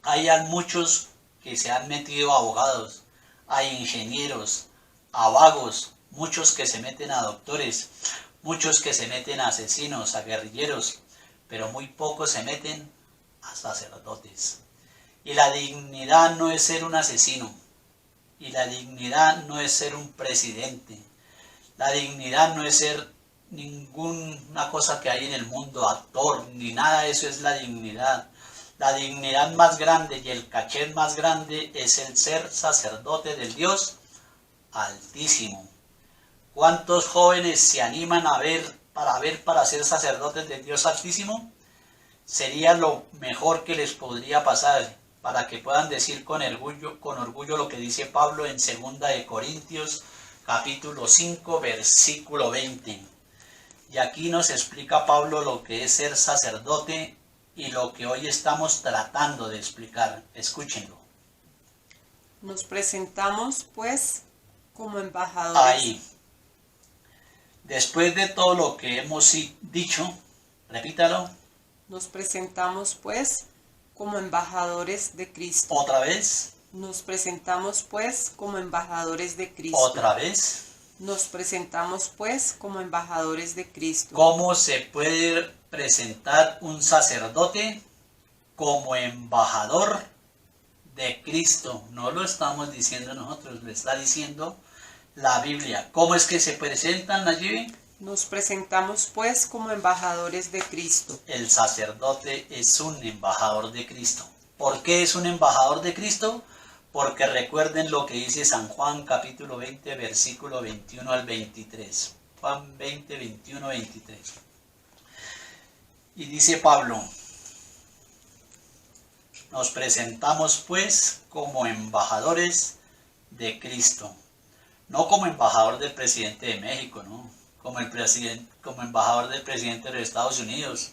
Speaker 1: Hay muchos que se han metido a abogados, a ingenieros, a vagos, muchos que se meten a doctores, muchos que se meten a asesinos, a guerrilleros, pero muy pocos se meten a sacerdotes. Y la dignidad no es ser un asesino, y la dignidad no es ser un presidente, la dignidad no es ser ninguna cosa que hay en el mundo, actor, ni nada de eso es la dignidad. La dignidad más grande y el cachet más grande es el ser sacerdote del Dios Altísimo. ¿Cuántos jóvenes se animan para ser sacerdotes del Dios Altísimo? Sería lo mejor que les podría pasar, para que puedan decir con orgullo lo que dice Pablo en 2 de Corintios, capítulo 5, versículo 20. Y aquí nos explica Pablo lo que es ser sacerdote y lo que hoy estamos tratando de explicar. Escúchenlo.
Speaker 2: Nos presentamos, pues, como embajadores.
Speaker 1: Ahí. Después de todo lo que hemos dicho, repítalo.
Speaker 2: Nos presentamos, pues, como embajadores de Cristo.
Speaker 1: Otra vez.
Speaker 2: Nos presentamos, pues, como embajadores de Cristo.
Speaker 1: Otra vez.
Speaker 2: Nos presentamos, pues, como embajadores de Cristo.
Speaker 1: ¿Cómo se puede presentar un sacerdote? Como embajador de Cristo. No lo estamos diciendo nosotros, lo está diciendo la Biblia. ¿Cómo es que se presentan allí?
Speaker 2: Nos presentamos, pues, como embajadores de Cristo.
Speaker 1: El sacerdote es un embajador de Cristo. ¿Por qué es un embajador de Cristo? Porque recuerden lo que dice San Juan capítulo 20, versículo 21 al 23. Juan 20, 21, 23. Y dice Pablo, nos presentamos pues como embajadores de Cristo. No como embajador del presidente de México, no. Como embajador del presidente de los Estados Unidos.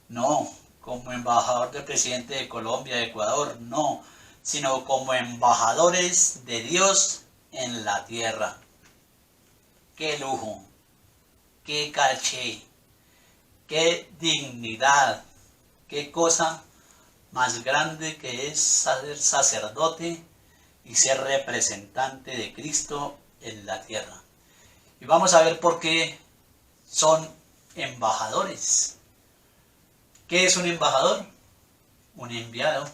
Speaker 1: No. Como embajador del presidente de Colombia, de Ecuador. No. Sino como embajadores de Dios en la tierra. ¡Qué lujo! ¡Qué caché! ¡Qué dignidad! ¡Qué cosa más grande que es ser sacerdote y ser representante de Cristo en la tierra! Y vamos a ver por qué son embajadores. ¿Qué es un embajador? Un enviado.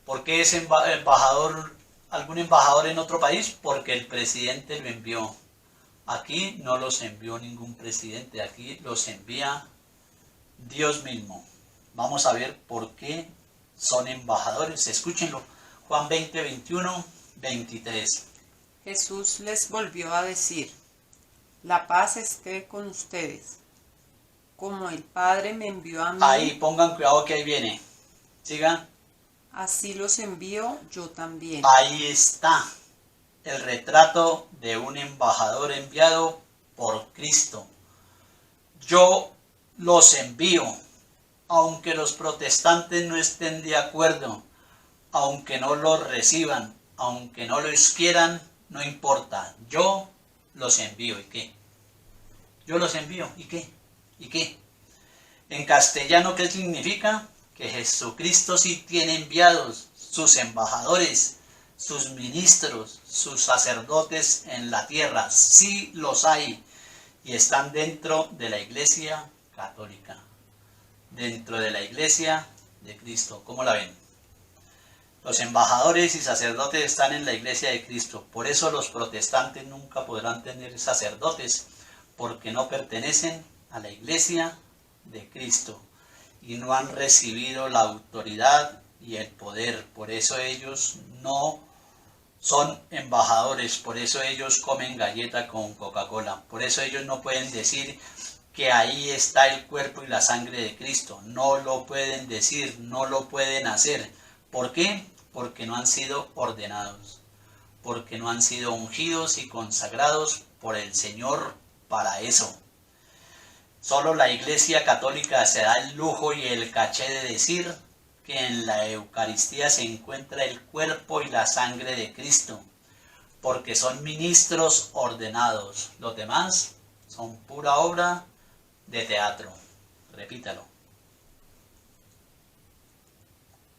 Speaker 1: ¿Por qué es embajador, algún embajador en otro país? Porque el presidente lo envió. Aquí no los envió ningún presidente, aquí los envía Dios mismo. Vamos a ver por qué son embajadores. Escúchenlo. Juan 20, 21, 23.
Speaker 2: Jesús les volvió a decir, la paz esté con ustedes. Como el Padre me envió a mí,
Speaker 1: Ahí, pongan cuidado que ahí viene. Sigan.
Speaker 2: así los envío yo también.
Speaker 1: Ahí está el retrato de un embajador enviado por Cristo. Yo los envío, aunque los protestantes no estén de acuerdo, aunque no los reciban, aunque no los quieran, no importa. Yo los envío. ¿Y qué? Yo los envío. ¿Y qué? ¿Y qué? En castellano, ¿qué significa? Que Jesucristo sí tiene enviados, sus embajadores, sus ministros, sus sacerdotes en la tierra. Sí los hay y están dentro de la Iglesia Católica. dentro de la iglesia de Cristo. ¿Cómo la ven? Los embajadores y sacerdotes están en la iglesia de Cristo. Por eso los protestantes nunca podrán tener sacerdotes, porque no pertenecen a la iglesia de Cristo y no han recibido la autoridad y el poder. Por eso ellos no son embajadores, por eso ellos comen galleta con Coca-Cola. Por eso ellos no pueden decir que ahí está el cuerpo y la sangre de Cristo. No lo pueden decir, no lo pueden hacer. ¿Por qué? Porque no han sido ordenados, porque no han sido ungidos y consagrados por el Señor para eso. Solo la Iglesia Católica se da el lujo y el caché de decir que en la Eucaristía se encuentra el cuerpo y la sangre de Cristo, porque son ministros ordenados. Los demás son pura obra de teatro. Repítalo.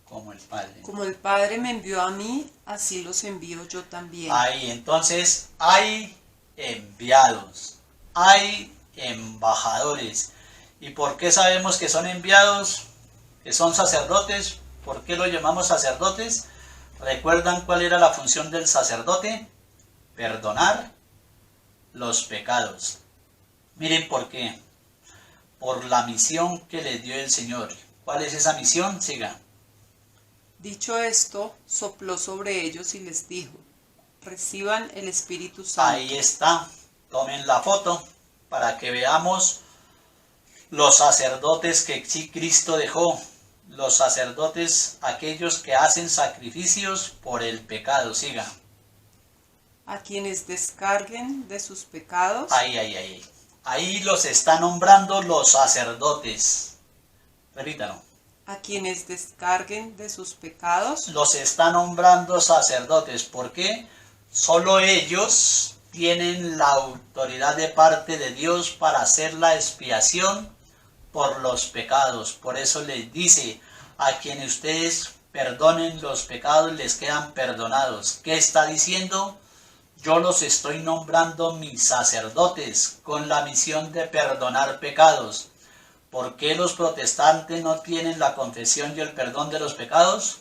Speaker 1: Como el Padre.
Speaker 2: Como el Padre me envió a mí, así los envío yo también.
Speaker 1: Ahí, entonces, hay enviados, hay embajadores. ¿Y por qué sabemos que son enviados? Que son sacerdotes. ¿Por qué lo llamamos sacerdotes? ¿Recuerdan cuál era la función del sacerdote? Perdonar los pecados. Miren por qué. Por la misión que les dio el Señor. ¿Cuál es esa misión? Siga.
Speaker 2: Dicho esto, sopló sobre ellos y les dijo: reciban el Espíritu Santo.
Speaker 1: Ahí está. Tomen la foto para que veamos los sacerdotes que Cristo dejó. Los sacerdotes, aquellos que hacen sacrificios por el pecado. Siga.
Speaker 2: A quienes descarguen de sus pecados.
Speaker 1: Ahí los está nombrando los sacerdotes. Repítalo.
Speaker 2: A quienes descarguen de sus pecados.
Speaker 1: Los está nombrando sacerdotes. ¿Por qué? Solo ellos tienen la autoridad de parte de Dios para hacer la expiación por los pecados. Por eso les dice: a quienes ustedes perdonen los pecados, les quedan perdonados. ¿Qué está diciendo? Yo los estoy nombrando mis sacerdotes con la misión de perdonar pecados. ¿Por qué los protestantes no tienen la confesión y el perdón de los pecados?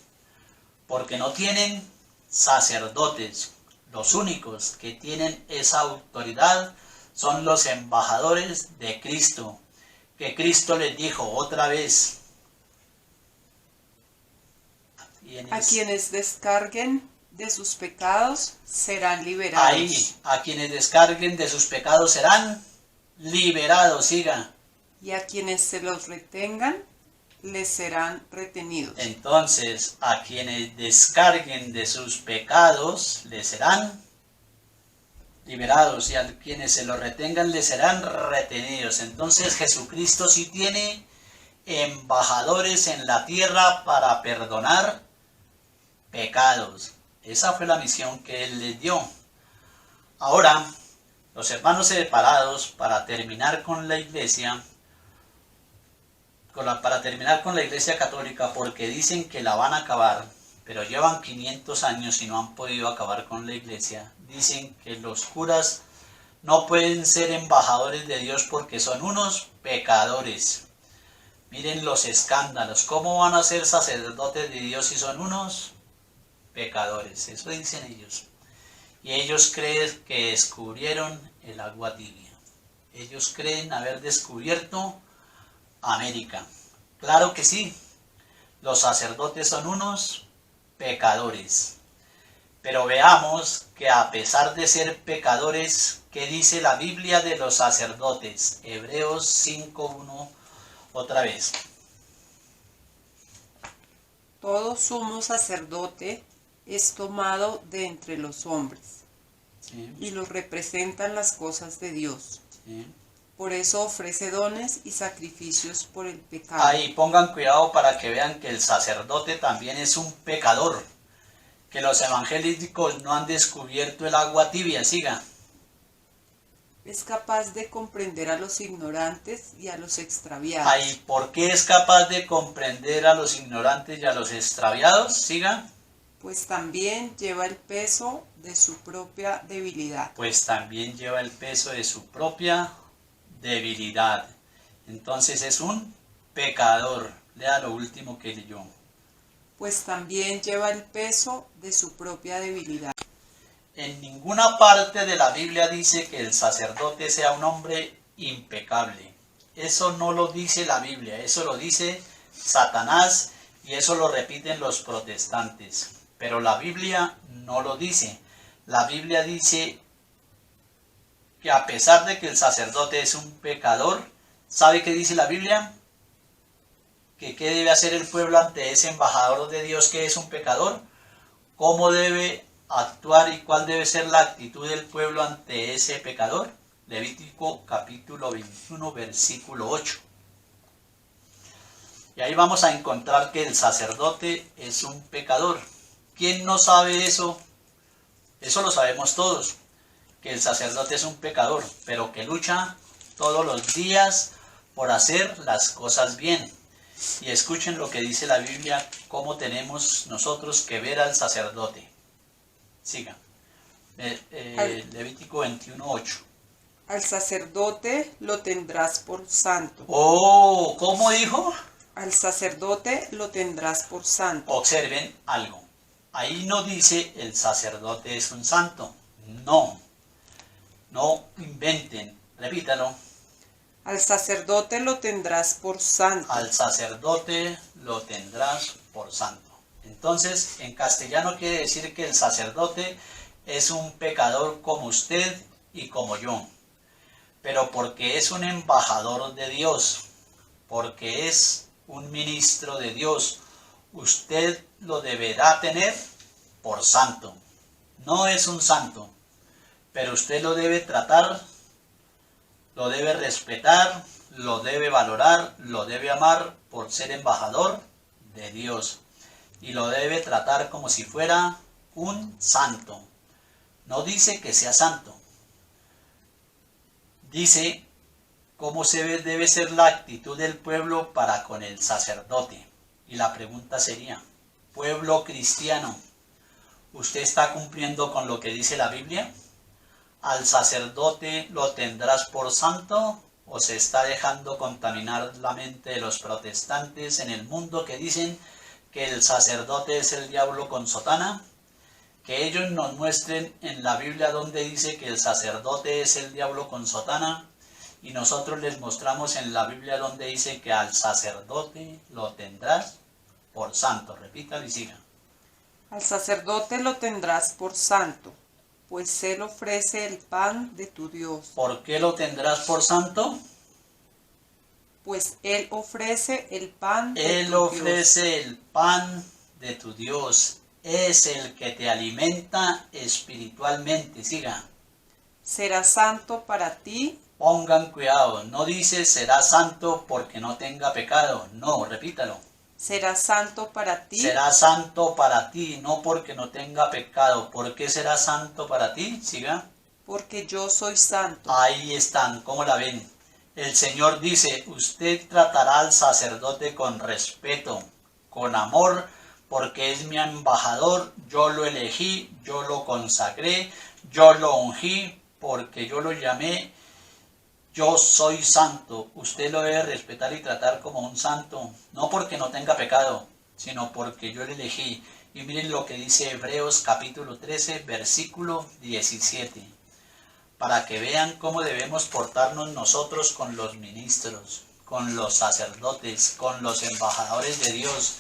Speaker 1: Porque no tienen sacerdotes. Los únicos que tienen esa autoridad son los embajadores de Cristo. Que Cristo les dijo otra vez:
Speaker 2: a quienes descarguen de sus pecados serán liberados.
Speaker 1: Ahí, a quienes descarguen de sus pecados serán liberados. Siga.
Speaker 2: Y a quienes se los retengan, les serán retenidos.
Speaker 1: Entonces, a quienes descarguen de sus pecados, les serán liberados, y a quienes se los retengan, les serán retenidos. Entonces, Jesucristo sí tiene embajadores en la tierra para perdonar pecados. Esa fue la misión que Él les dio. Ahora, los hermanos separados, para terminar con la iglesia, católica, porque dicen que la van a acabar, pero llevan 500 años y no han podido acabar con la iglesia. Dicen que los curas no pueden ser embajadores de Dios porque son unos pecadores. Miren los escándalos. ¿Cómo van a ser sacerdotes de Dios si son unos pecadores? Eso dicen ellos. Y ellos creen que descubrieron el agua tibia. Ellos creen haber descubierto América. Claro que sí, los sacerdotes son unos pecadores. Pero veamos que a pesar de ser pecadores, ¿qué dice la Biblia de los sacerdotes? Hebreos 5:1, otra vez.
Speaker 2: Todo sumo sacerdote es tomado de entre los hombres,
Speaker 1: Sí.
Speaker 2: y los representan las cosas de Dios.
Speaker 1: Sí.
Speaker 2: Por eso ofrece dones y sacrificios por el pecado.
Speaker 1: Ahí pongan cuidado para que vean que el sacerdote también es un pecador, que los evangélicos no han descubierto el agua tibia. Siga.
Speaker 2: Es capaz de comprender a los ignorantes y a los extraviados.
Speaker 1: Ahí, ¿por qué es capaz de comprender a los ignorantes y a los extraviados? Siga.
Speaker 2: Pues también lleva el peso de su propia debilidad.
Speaker 1: Pues también lleva el peso de su propia debilidad. Entonces es un pecador. Lea lo último que leyó.
Speaker 2: Pues también lleva el peso de su propia debilidad.
Speaker 1: En ninguna parte de la Biblia dice que el sacerdote sea un hombre impecable. Eso no lo dice la Biblia, eso lo dice Satanás y eso lo repiten los protestantes. Pero la Biblia no lo dice. La Biblia dice que a pesar de que el sacerdote es un pecador, ¿sabe qué dice la Biblia? Que qué debe hacer el pueblo ante ese embajador de Dios que es un pecador, cómo debe actuar y cuál debe ser la actitud del pueblo ante ese pecador. Levítico capítulo 21 versículo 8. Y ahí vamos a encontrar que el sacerdote es un pecador. ¿Quién no sabe eso? Eso lo sabemos todos, que el sacerdote es un pecador, pero que lucha todos los días por hacer las cosas bien. Y escuchen lo que dice la Biblia, cómo tenemos nosotros que ver al sacerdote. Sigan. Levítico 21, 8.
Speaker 2: Al sacerdote lo tendrás por santo.
Speaker 1: Oh, ¿cómo dijo?
Speaker 2: Al sacerdote lo tendrás por santo.
Speaker 1: Observen algo. Ahí no dice el sacerdote es un santo. No. No inventen. Repítalo.
Speaker 2: Al sacerdote lo tendrás por santo.
Speaker 1: Al sacerdote lo tendrás por santo. Entonces, en castellano quiere decir que el sacerdote es un pecador como usted y como yo. Pero porque es un embajador de Dios, porque es un ministro de Dios, usted lo deberá tener por santo. No es un santo, pero usted lo debe tratar, lo debe respetar, lo debe valorar, lo debe amar por ser embajador de Dios. Y lo debe tratar como si fuera un santo. No dice que sea santo. Dice cómo debe ser la actitud del pueblo para con el sacerdote. Y la pregunta sería, pueblo cristiano, ¿usted está cumpliendo con lo que dice la Biblia? ¿Al sacerdote lo tendrás por santo? ¿O se está dejando contaminar la mente de los protestantes en el mundo que dicen que el sacerdote es el diablo con sotana? Que ellos nos muestren en la Biblia donde dice que el sacerdote es el diablo con sotana y nosotros les mostramos en la Biblia donde dice que al sacerdote lo tendrás por santo. Repítalo y siga.
Speaker 2: Al sacerdote lo tendrás por santo, pues él ofrece el pan de tu Dios.
Speaker 1: ¿Por qué lo tendrás por santo?
Speaker 2: Pues él ofrece el pan de tu Dios.
Speaker 1: Él ofrece el pan de tu Dios. Es el que te alimenta espiritualmente. Siga.
Speaker 2: Será santo para ti.
Speaker 1: Pongan cuidado. No dice será santo porque no tenga pecado. No, repítalo.
Speaker 2: Será santo para ti.
Speaker 1: Será santo para ti, no porque no tenga pecado. ¿Por qué será santo para ti? Siga.
Speaker 2: Porque yo soy santo.
Speaker 1: Ahí están, ¿cómo la ven? El Señor dice, usted tratará al sacerdote con respeto, con amor, porque es mi embajador, yo lo elegí, yo lo consagré, yo lo ungí, porque yo lo llamé, yo soy santo. Usted lo debe respetar y tratar como un santo, no porque no tenga pecado, sino porque yo lo elegí. Y miren lo que dice Hebreos capítulo 13, versículo 17, para que vean cómo debemos portarnos nosotros con los ministros, con los sacerdotes, con los embajadores de Dios,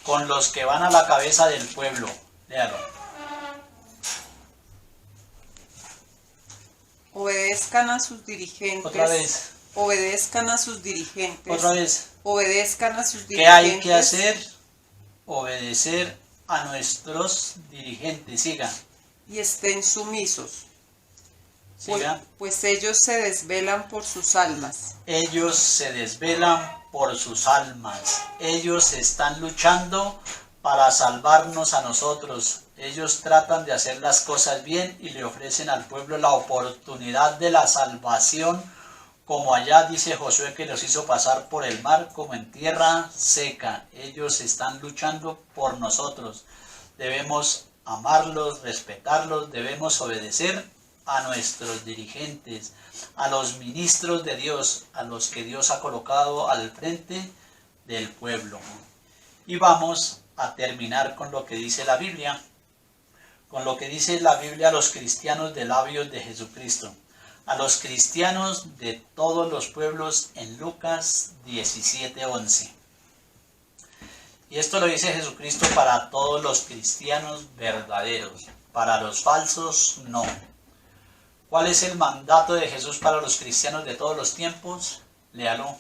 Speaker 1: con los que van a la cabeza del pueblo. Léalo.
Speaker 2: Obedezcan a sus dirigentes.
Speaker 1: Otra vez.
Speaker 2: Obedezcan a sus dirigentes.
Speaker 1: Otra vez.
Speaker 2: Obedezcan a sus dirigentes.
Speaker 1: ¿Qué hay que hacer? Obedecer a nuestros dirigentes. Sigan.
Speaker 2: Y estén sumisos.
Speaker 1: Sigan.
Speaker 2: Pues ellos se desvelan por sus almas.
Speaker 1: Ellos se desvelan por sus almas. Ellos están luchando para salvarnos a nosotros. Ellos tratan de hacer las cosas bien y le ofrecen al pueblo la oportunidad de la salvación, como allá dice Josué que los hizo pasar por el mar como en tierra seca. Ellos están luchando por nosotros. Debemos amarlos, respetarlos, debemos obedecer a nuestros dirigentes, a los ministros de Dios, a los que Dios ha colocado al frente del pueblo. Y vamos a terminar con lo que dice la Biblia, con lo que dice la Biblia a los cristianos de labios de Jesucristo, a los cristianos de todos los pueblos en Lucas 17:11. Y esto lo dice Jesucristo para todos los cristianos verdaderos, para los falsos no. ¿Cuál es el mandato de Jesús para los cristianos de todos los tiempos? Léalo.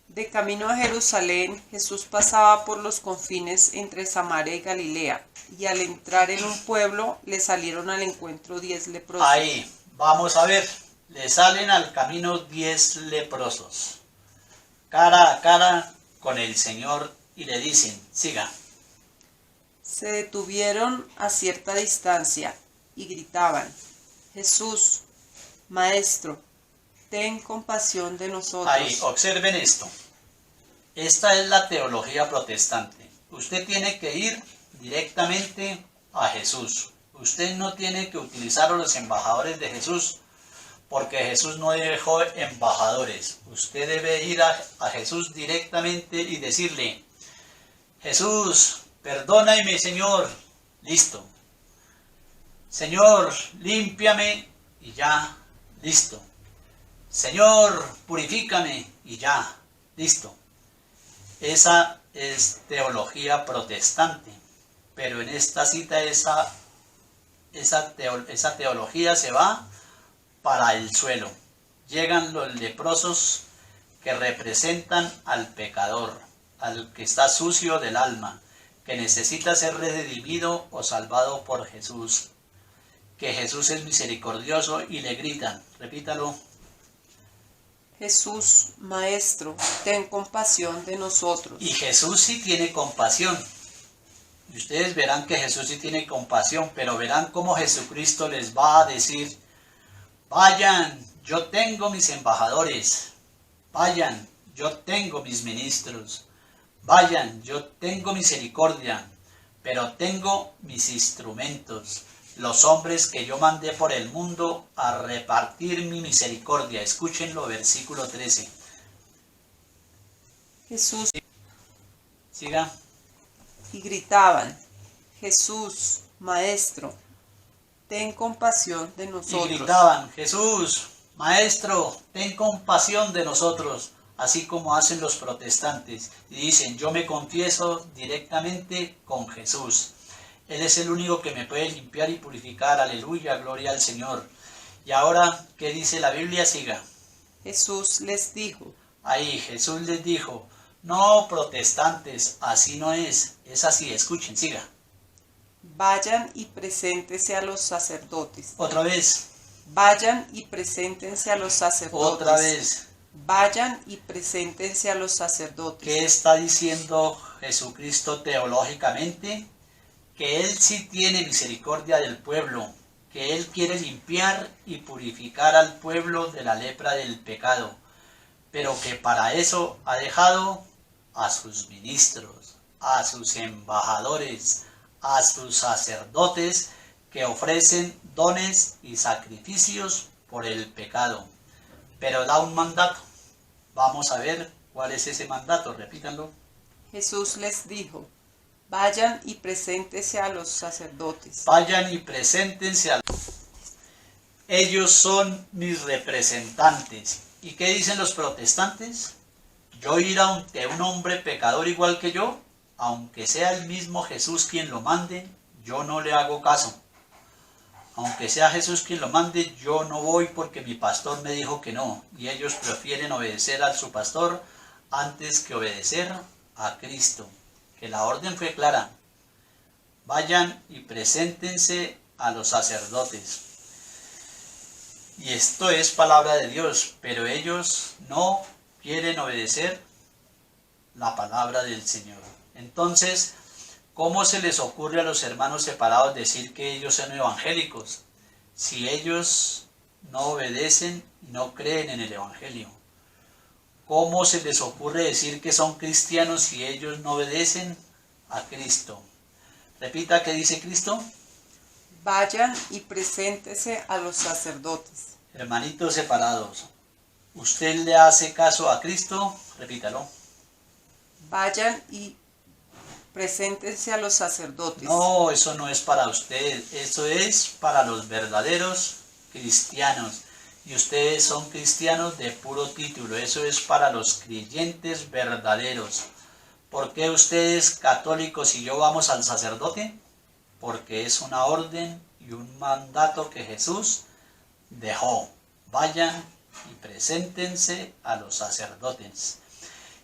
Speaker 2: De camino a Jerusalén, Jesús pasaba por los confines entre Samaria y Galilea, y al entrar en un pueblo le salieron al encuentro 10 leprosos.
Speaker 1: Ahí, vamos a ver, le salen al camino 10 leprosos, cara a cara con el Señor, y le dicen, siga.
Speaker 2: Se detuvieron a cierta distancia y gritaban, Jesús, Maestro, ten compasión de nosotros.
Speaker 1: Ahí, observen esto. Esta es la teología protestante. Usted tiene que ir directamente a Jesús. Usted no tiene que utilizar a los embajadores de Jesús, porque Jesús no dejó embajadores. Usted debe ir a Jesús directamente y decirle, Jesús, perdóname, Señor. Listo. Señor, límpiame y ya. Listo. Señor, purifícame y ya. Listo. Esa es teología protestante. Pero en esta cita esa teología se va para el suelo. Llegan los leprosos que representan al pecador, al que está sucio del alma, que necesita ser redimido o salvado por Jesús, que Jesús es misericordioso y le gritan, repítalo,
Speaker 2: Jesús, Maestro, ten compasión de nosotros.
Speaker 1: y Jesús sí tiene compasión. Y ustedes verán que Jesús sí tiene compasión, pero verán cómo Jesucristo les va a decir, vayan, yo tengo mis embajadores, vayan, yo tengo mis ministros, vayan, yo tengo misericordia, pero tengo mis instrumentos, los hombres que yo mandé por el mundo a repartir mi misericordia. Escúchenlo, versículo 13.
Speaker 2: Jesús,
Speaker 1: Siga.
Speaker 2: y gritaban, Jesús, Maestro, ten compasión de
Speaker 1: Y
Speaker 2: nosotros.
Speaker 1: gritaban, Jesús, Maestro, ten compasión de nosotros, así como hacen los protestantes. Y dicen, yo me confieso directamente con Jesús. Él es el único que me puede limpiar y purificar. Aleluya, gloria al Señor. Y ahora, ¿qué dice la Biblia? Siga.
Speaker 2: Jesús les dijo,
Speaker 1: Ahí, Jesús les dijo, no, protestantes, así no es. Es así, escuchen, siga.
Speaker 2: vayan y preséntense a los sacerdotes.
Speaker 1: Otra vez,
Speaker 2: Vayan y preséntense a los sacerdotes.
Speaker 1: otra vez.
Speaker 2: Vayan y preséntense a los sacerdotes.
Speaker 1: ¿Qué está diciendo Jesucristo teológicamente? Que Él sí tiene misericordia del pueblo, que Él quiere limpiar y purificar al pueblo de la lepra del pecado, pero que para eso ha dejado a sus ministros, a sus embajadores, a sus sacerdotes que ofrecen dones y sacrificios por el pecado. Pero da un mandato. Vamos a ver cuál es ese mandato, repítanlo.
Speaker 2: Jesús les dijo, vayan y preséntense a los sacerdotes.
Speaker 1: Vayan y preséntense a... Ellos son mis representantes. ¿Y qué dicen los protestantes? Yo ir ante un hombre pecador igual que yo, aunque sea el mismo Jesús quien lo mande, yo no le hago caso. Aunque sea Jesús quien lo mande, yo no voy porque mi pastor me dijo que no. Y ellos prefieren obedecer a su pastor antes que obedecer a Cristo. Que la orden fue clara. Vayan y preséntense a los sacerdotes. Y esto es palabra de Dios, pero ellos no quieren obedecer la palabra del Señor. Entonces, ¿cómo se les ocurre a los hermanos separados decir que ellos son evangélicos? Si ellos no obedecen y no creen en el evangelio. ¿Cómo se les ocurre decir que son cristianos si ellos no obedecen a Cristo? Repita, ¿qué dice Cristo?
Speaker 2: Vayan y preséntense a los sacerdotes.
Speaker 1: Hermanitos separados, ¿usted le hace caso a Cristo? Repítalo.
Speaker 2: Vayan y preséntense a los sacerdotes.
Speaker 1: No, eso no es para ustedes, eso es para los verdaderos cristianos. Y ustedes son cristianos de puro título, eso es para los creyentes verdaderos. ¿Por qué ustedes católicos y yo vamos al sacerdote? Porque es una orden y un mandato que Jesús dejó. Vayan y preséntense a los sacerdotes.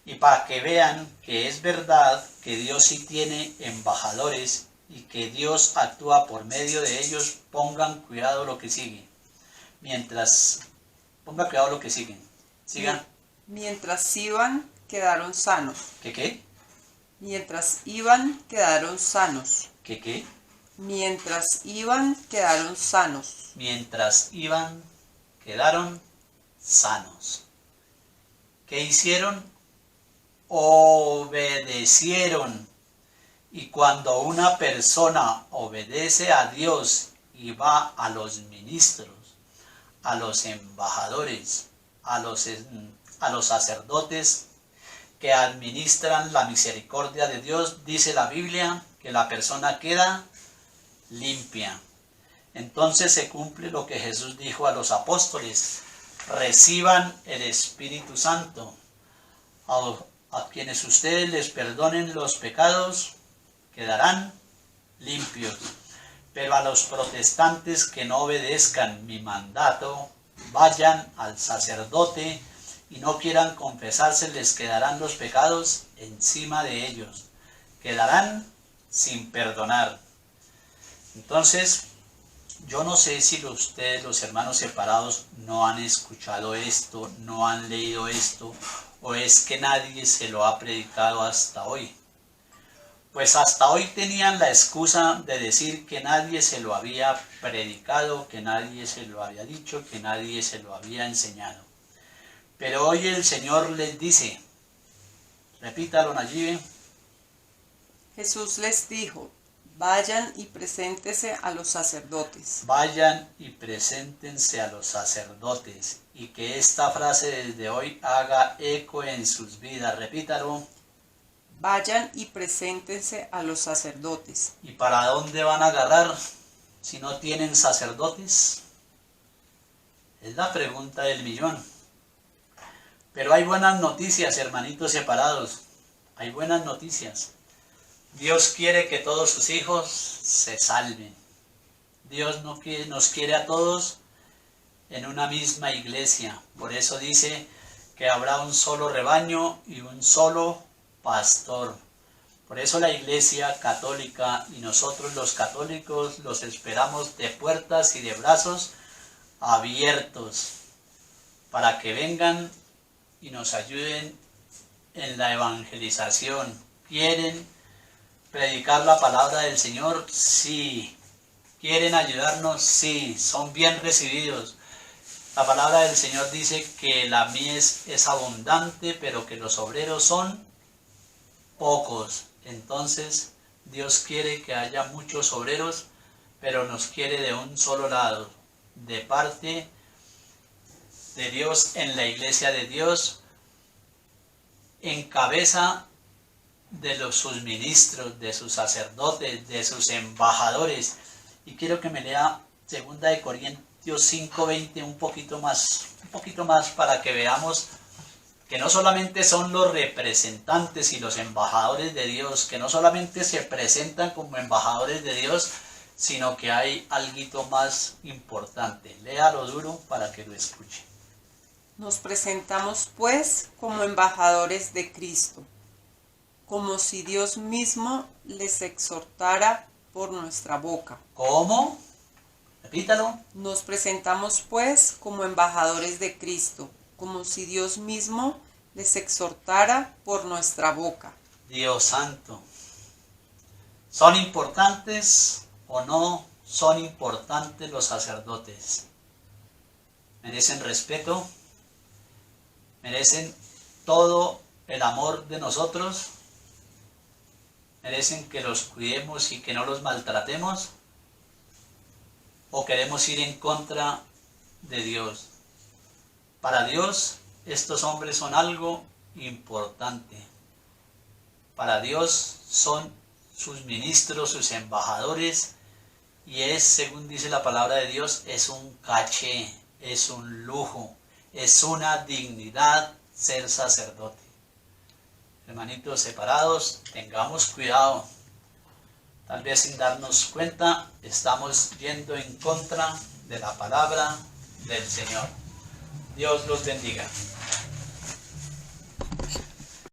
Speaker 1: Y para que vean que es verdad que Dios sí tiene embajadores y que Dios actúa por medio de ellos, pongan cuidado lo que sigue. Ponga cuidado lo que siguen. Sigan.
Speaker 2: Mientras iban, quedaron sanos.
Speaker 1: ¿Qué?
Speaker 2: Mientras iban, quedaron sanos.
Speaker 1: ¿Qué?
Speaker 2: Mientras iban, quedaron sanos.
Speaker 1: Mientras iban, quedaron sanos. ¿Qué hicieron? Obedecieron. Y cuando una persona obedece a Dios y va a los ministros, a los embajadores, a los sacerdotes que administran la misericordia de Dios, dice la Biblia que la persona queda limpia. Entonces se cumple lo que Jesús dijo a los apóstoles: reciban el Espíritu Santo. A quienes ustedes les perdonen los pecados, quedarán limpios. Pero a los protestantes que no obedezcan mi mandato, vayan al sacerdote y no quieran confesarse, les quedarán los pecados encima de ellos. Quedarán sin perdonar. Entonces, yo no sé si ustedes, los hermanos separados, no han escuchado esto, no han leído esto, o es que nadie se lo ha predicado hasta hoy. Pues hasta hoy tenían la excusa de decir que nadie se lo había predicado, que nadie se lo había dicho, que nadie se lo había enseñado. Pero hoy el Señor les dice, repítalo allí.
Speaker 2: Jesús les dijo: vayan y preséntense a los sacerdotes.
Speaker 1: Vayan y preséntense a los sacerdotes. Y que esta frase desde hoy haga eco en sus vidas. Repítalo.
Speaker 2: Vayan y preséntense a los sacerdotes.
Speaker 1: ¿Y para dónde van a agarrar si no tienen sacerdotes? Es la pregunta del millón. Pero hay buenas noticias, hermanitos separados. Hay buenas noticias. Dios quiere que todos sus hijos se salven. Dios nos quiere a todos en una misma iglesia. Por eso dice que habrá un solo rebaño y un solo pastor. Por eso la Iglesia Católica y nosotros los católicos los esperamos de puertas y de brazos abiertos para que vengan y nos ayuden en la evangelización. ¿Quieren predicar la palabra del Señor? Sí. ¿Quieren ayudarnos? Sí. Son bien recibidos. La palabra del Señor dice que la mies es abundante, pero que los obreros son pocos. Entonces Dios quiere que haya muchos obreros, pero nos quiere de un solo lado, de parte de Dios en la iglesia de Dios, en cabeza de sus ministros, de sus sacerdotes, de sus embajadores. Y quiero que me lea 2 de Corintios 5:20 un poquito más para que veamos que no solamente son los representantes y los embajadores de Dios, que no solamente se presentan como embajadores de Dios, sino que hay algo más importante. Léalo duro para que lo escuche.
Speaker 2: Nos presentamos pues como embajadores de Cristo, como si Dios mismo les exhortara por nuestra boca.
Speaker 1: ¿Cómo? Repítalo.
Speaker 2: Nos presentamos pues como embajadores de Cristo, como si Dios mismo les exhortara por nuestra boca.
Speaker 1: Dios santo. ¿Son importantes o no son importantes los sacerdotes? ¿Merecen respeto? ¿Merecen todo el amor de nosotros? ¿Merecen que los cuidemos y que no los maltratemos? ¿O queremos ir en contra de Dios? Para Dios, estos hombres son algo importante. para Dios son sus ministros, sus embajadores, y es, según dice la palabra de Dios, es un caché, es un lujo, es una dignidad ser sacerdote. Hermanitos separados, tengamos cuidado. Tal vez sin darnos cuenta, estamos yendo en contra de la palabra del Señor. Dios los bendiga.